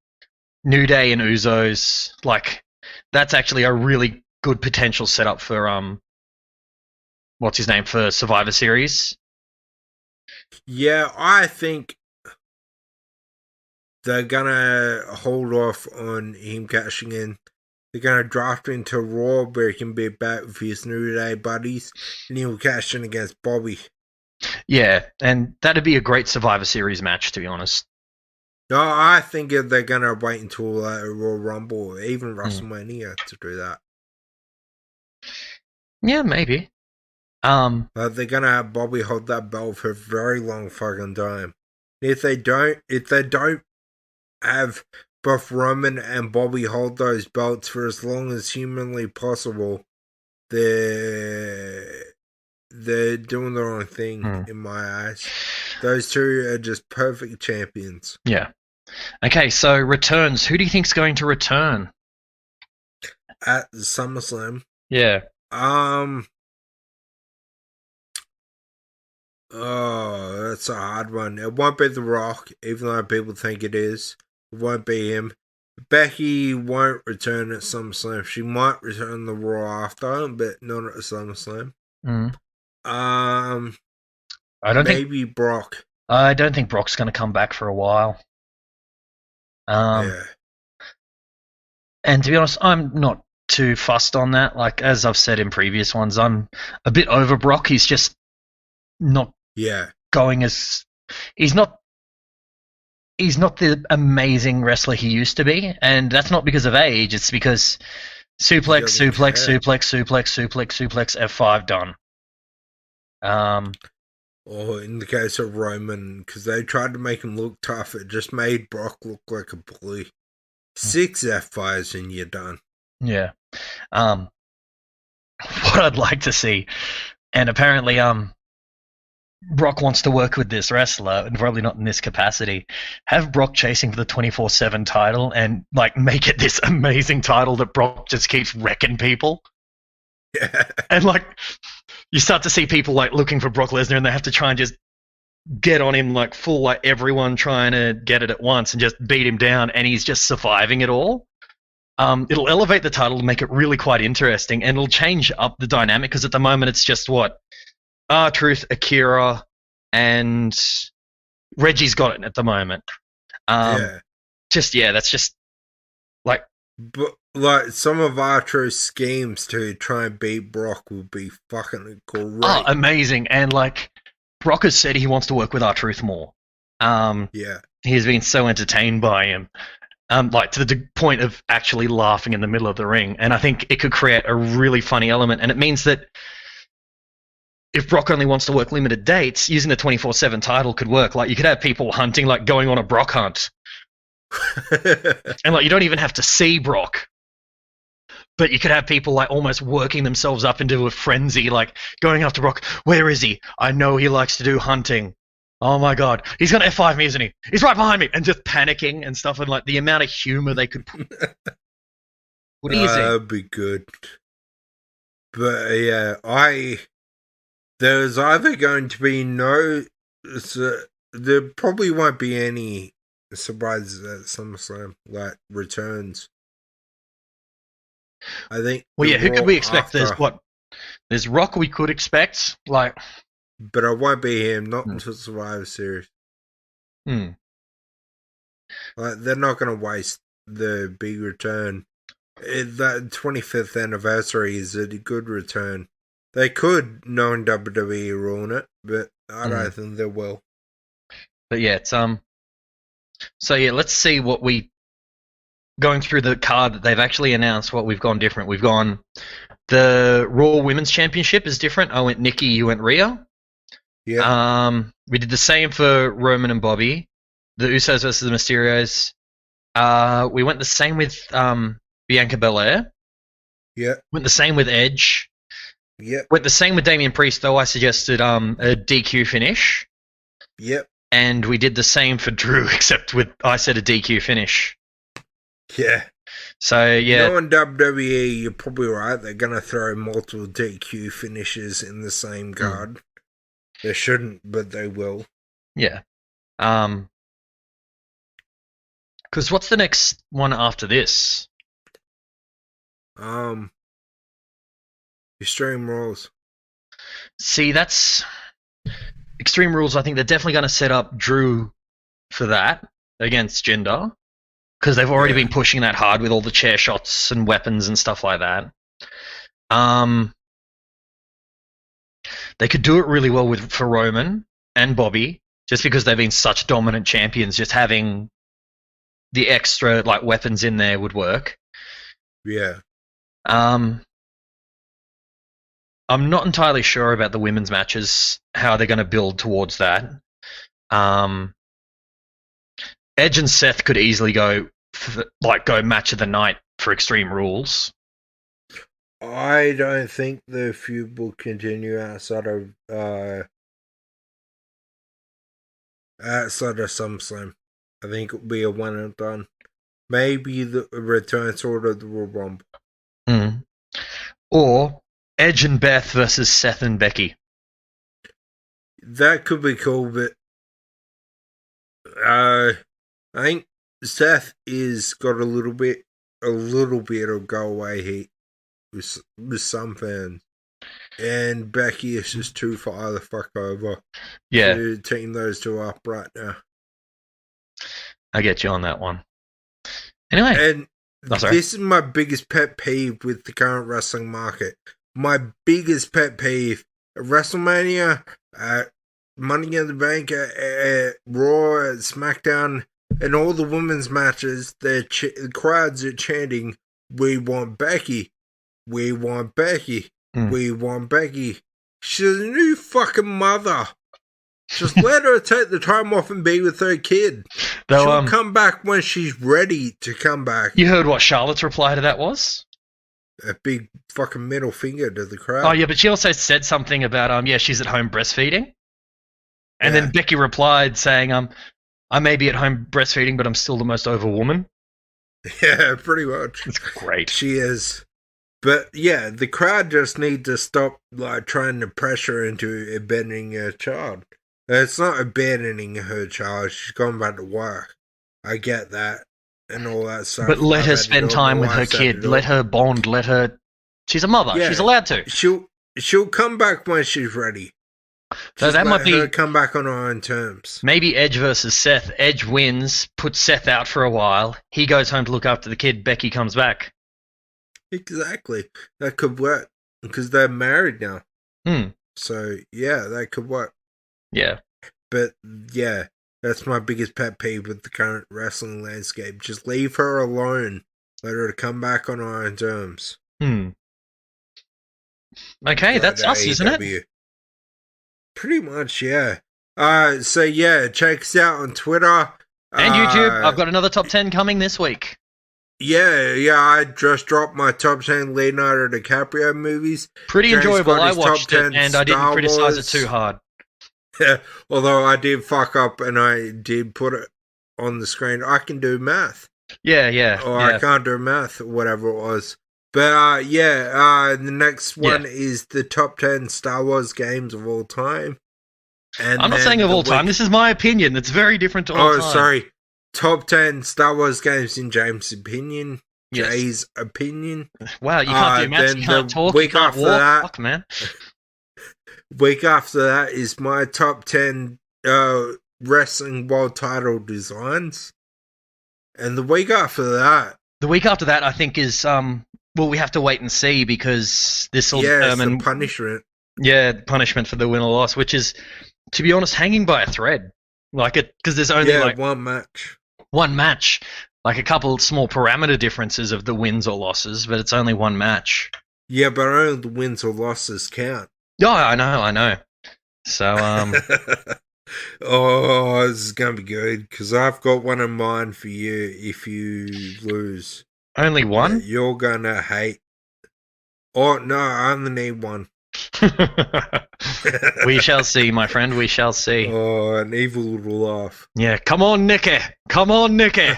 New Day and Usos. Like, that's actually a really good potential setup for, what's his name, for Survivor Series. Yeah, I think they're going to hold off on him cashing in. They're going to draft him to Raw where he can be back with his New Day buddies and he'll cash in against Bobby. Yeah, and that'd be a great Survivor Series match, to be honest. No, I think they're going to wait until Royal Rumble or even WrestleMania to do that. Yeah, maybe. But they're going to have Bobby hold that belt for a very long fucking time. If they don't have both Roman and Bobby hold those belts for as long as humanly possible, they're doing the wrong thing in my eyes. Those two are just perfect champions. Yeah. Okay, so returns. Who do you think's going to return at SummerSlam? Yeah. Oh, that's a hard one. It won't be The Rock, even though people think it is. It won't be him. Becky won't return at SummerSlam. She might return the Raw after, but not at SummerSlam. Maybe Brock. I don't think Brock's going to come back for a while. Yeah. And to be honest, I'm not too fussed on that. Like, as I've said in previous ones, I'm a bit over Brock. He's just not going as... He's not the amazing wrestler he used to be, and that's not because of age. It's because suplex, F5 done. Or in the case of Roman, because they tried to make him look tough, it just made Brock look like a bully. 6 F5s and you're done. Yeah. What I'd like to see, and apparently Brock wants to work with this wrestler, and probably not in this capacity, have Brock chasing for the 24/7 title and like make it this amazing title that Brock just keeps wrecking people. Yeah. And like you start to see people like looking for Brock Lesnar and they have to try and just get on him like full, like everyone trying to get it at once and just beat him down, and he's just surviving it all. It'll elevate the title and make it really quite interesting, and it'll change up the dynamic, because at the moment it's just R-Truth, Akira, and Reggie's got it at the moment. That's just like... But like some of R-Truth's schemes to try and beat Brock would be fucking great. Oh, amazing. And like Brock has said he wants to work with R-Truth more. He's been so entertained by him. Like to the point of actually laughing in the middle of the ring. And I think it could create a really funny element. And it means that if Brock only wants to work limited dates, using the 24/7 title could work. Like you could have people hunting, like going on a Brock hunt. And like you don't even have to see Brock. But you could have people like almost working themselves up into a frenzy, like going after Brock. Where is he? I know he likes to do hunting. Oh my god, he's gonna F5 me, isn't he? He's right behind me, and just panicking and stuff, and like the amount of humor they could put. What do you think? That'd be good. But yeah, there's either going to be there probably won't be any surprises at SummerSlam, like returns. I think. Well, yeah, who could we expect? There's Rock we could expect, like. But it won't be him, not until Survivor Series. Like, they're not going to waste the big return. That 25th anniversary is a good return. They could, knowing WWE, ruin it, but I don't think they will. But yeah, it's So yeah, let's see what we going through the card that they've actually announced. What we've gone different. We've gone the Raw Women's Championship is different. I went Nikki, you went Rhea. Yeah. We did the same for Roman and Bobby. The Usos versus the Mysterios. We went the same with Bianca Belair. Yeah. Went the same with Edge. Yep. Went the same with Damien Priest, though I suggested a DQ finish. Yep. And we did the same for Drew, except I said a DQ finish. Yeah. So, yeah. Knowing WWE, you're probably right. They're going to throw multiple DQ finishes in the same card. They shouldn't, but they will. Yeah. Because what's the next one after this? Extreme Rules. See, that's... Extreme Rules, I think they're definitely going to set up Drew for that against Jinder. Because they've already been pushing that hard with all the chair shots and weapons and stuff like that. They could do it really well for Roman and Bobby, just because they've been such dominant champions. Just having the extra weapons in there would work. Yeah. I'm not entirely sure about the women's matches, how they're going to build towards that. Edge and Seth could easily go match of the night for Extreme Rules. I don't think the feud will continue outside of SummerSlam. I think it'll be a one and done. Maybe the return sort of the Royal Rumble. Or Edge and Beth versus Seth and Becky. That could be cool, but I think Seth is got a little bit of go away heat with some fans, and Becky is just too far the fuck over. Yeah, to team those two up right now. I get you on that one. Anyway, and this is my biggest pet peeve with the current wrestling market. My biggest pet peeve: WrestleMania, Money in the Bank, Raw, Smackdown, and all the women's matches. The crowds are chanting, "We want Becky, we want Becky, we want Becky." She's a new fucking mother. Just let her take the time off and be with her kid. She'll come back when she's ready to come back. You heard what Charlotte's reply to that was? A big fucking middle finger to the crowd. Oh, yeah, but she also said something about, she's at home breastfeeding. And then Becky replied saying, I may be at home breastfeeding, but I'm still the most over woman. Yeah, pretty much. It's great. She is. But, yeah, the crowd just need to stop trying to pressure into abandoning her child. It's not abandoning her child. She's gone back to work. I get that and all that stuff. But let her spend time with her kid. Let her bond. Let her... She's a mother. Yeah, she's allowed to. She'll come back when she's ready. So that might be her come back on her own terms. Maybe Edge versus Seth. Edge wins, puts Seth out for a while. He goes home to look after the kid. Becky comes back. Exactly. That could work because they're married now. So, yeah, that could work. Yeah. But, yeah, that's my biggest pet peeve with the current wrestling landscape. Just leave her alone. Let her come back on her own terms. Okay, that's us, isn't it? Pretty much, yeah. So, yeah, check us out on Twitter. And YouTube. I've got another top 10 coming this week. Yeah, I just dropped my top 10 Leonardo DiCaprio movies. Pretty enjoyable. I watched it, and I didn't criticize it too hard. Yeah, although I did fuck up and I did put it on the screen. I can do math. Yeah. Or I can't do math, or whatever it was. But, the next one is the top 10 Star Wars games of all time. And I'm not saying of all time. This is my opinion. It's very different to all time. Oh, sorry. Top 10 Star Wars games in James' opinion. Yes. Jay's opinion. Wow, you can't do maths, you can't talk, you can't walk. Fuck, man. Week after that is my top 10 wrestling world title designs. And the week after that... I think, is we have to wait and see because this will Yeah, it's determine the punishment. punishment for the win or loss, which is, to be honest, hanging by a thread. Like it, because there's only like one match. one match, like a couple of small parameter differences of the wins or losses, but it's only one match. Yeah, but only the wins or losses count. Yeah, I know. So, oh, this is gonna be good because I've got one in mind for you. If you lose, only one? you're gonna hate. Oh no, I only need one. We shall see, my friend. We shall see. Oh, an evil little laugh. Yeah, come on, Nicky. Come on, Nicky.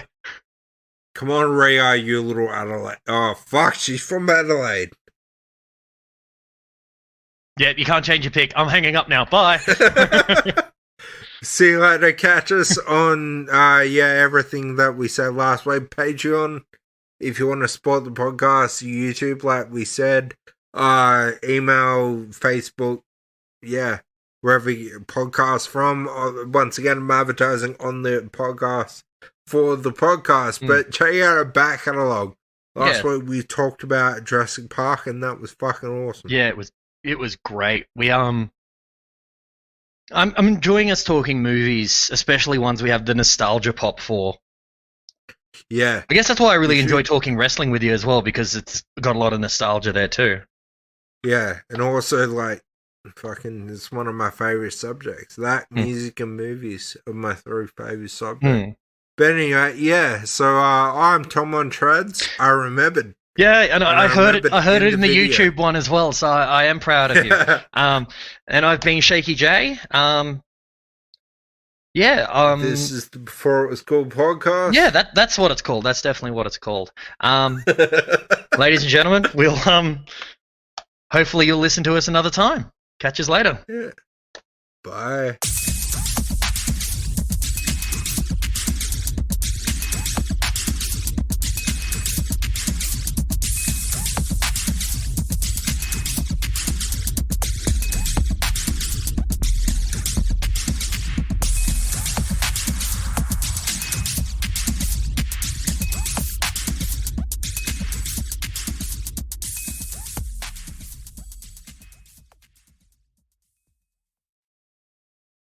Come on, Rhea, you little Adelaide. Oh, fuck, she's from Adelaide. Yeah, you can't change your pick. I'm hanging up now. Bye. See you later. Catch us on, everything that we said last week. Patreon, if you want to support the podcast. YouTube, like we said. Email, Facebook, wherever you podcast from. Once again, I'm advertising on the podcast for the podcast, but check out our back catalogue. Last week we talked about Jurassic Park, and that was fucking awesome. Yeah, it was great. I'm enjoying us talking movies, especially ones we have the nostalgia pop for. Yeah, I guess that's why I really enjoy talking wrestling with you as well, because it's got a lot of nostalgia there too. Yeah, and also, like, fucking, it's one of my favourite subjects. That, music, and movies are my 3 favourite subjects. But anyway, so I'm Tom on Treads. I remembered. Yeah, and I heard it. I heard it in the YouTube one as well, so I am proud of you. And I've been Shaky J. This is the Before It Was Cool podcast. Yeah, that's what it's called. That's definitely what it's called. Ladies and gentlemen, we'll hopefully you'll listen to us another time. Catch us later. Yeah. Bye.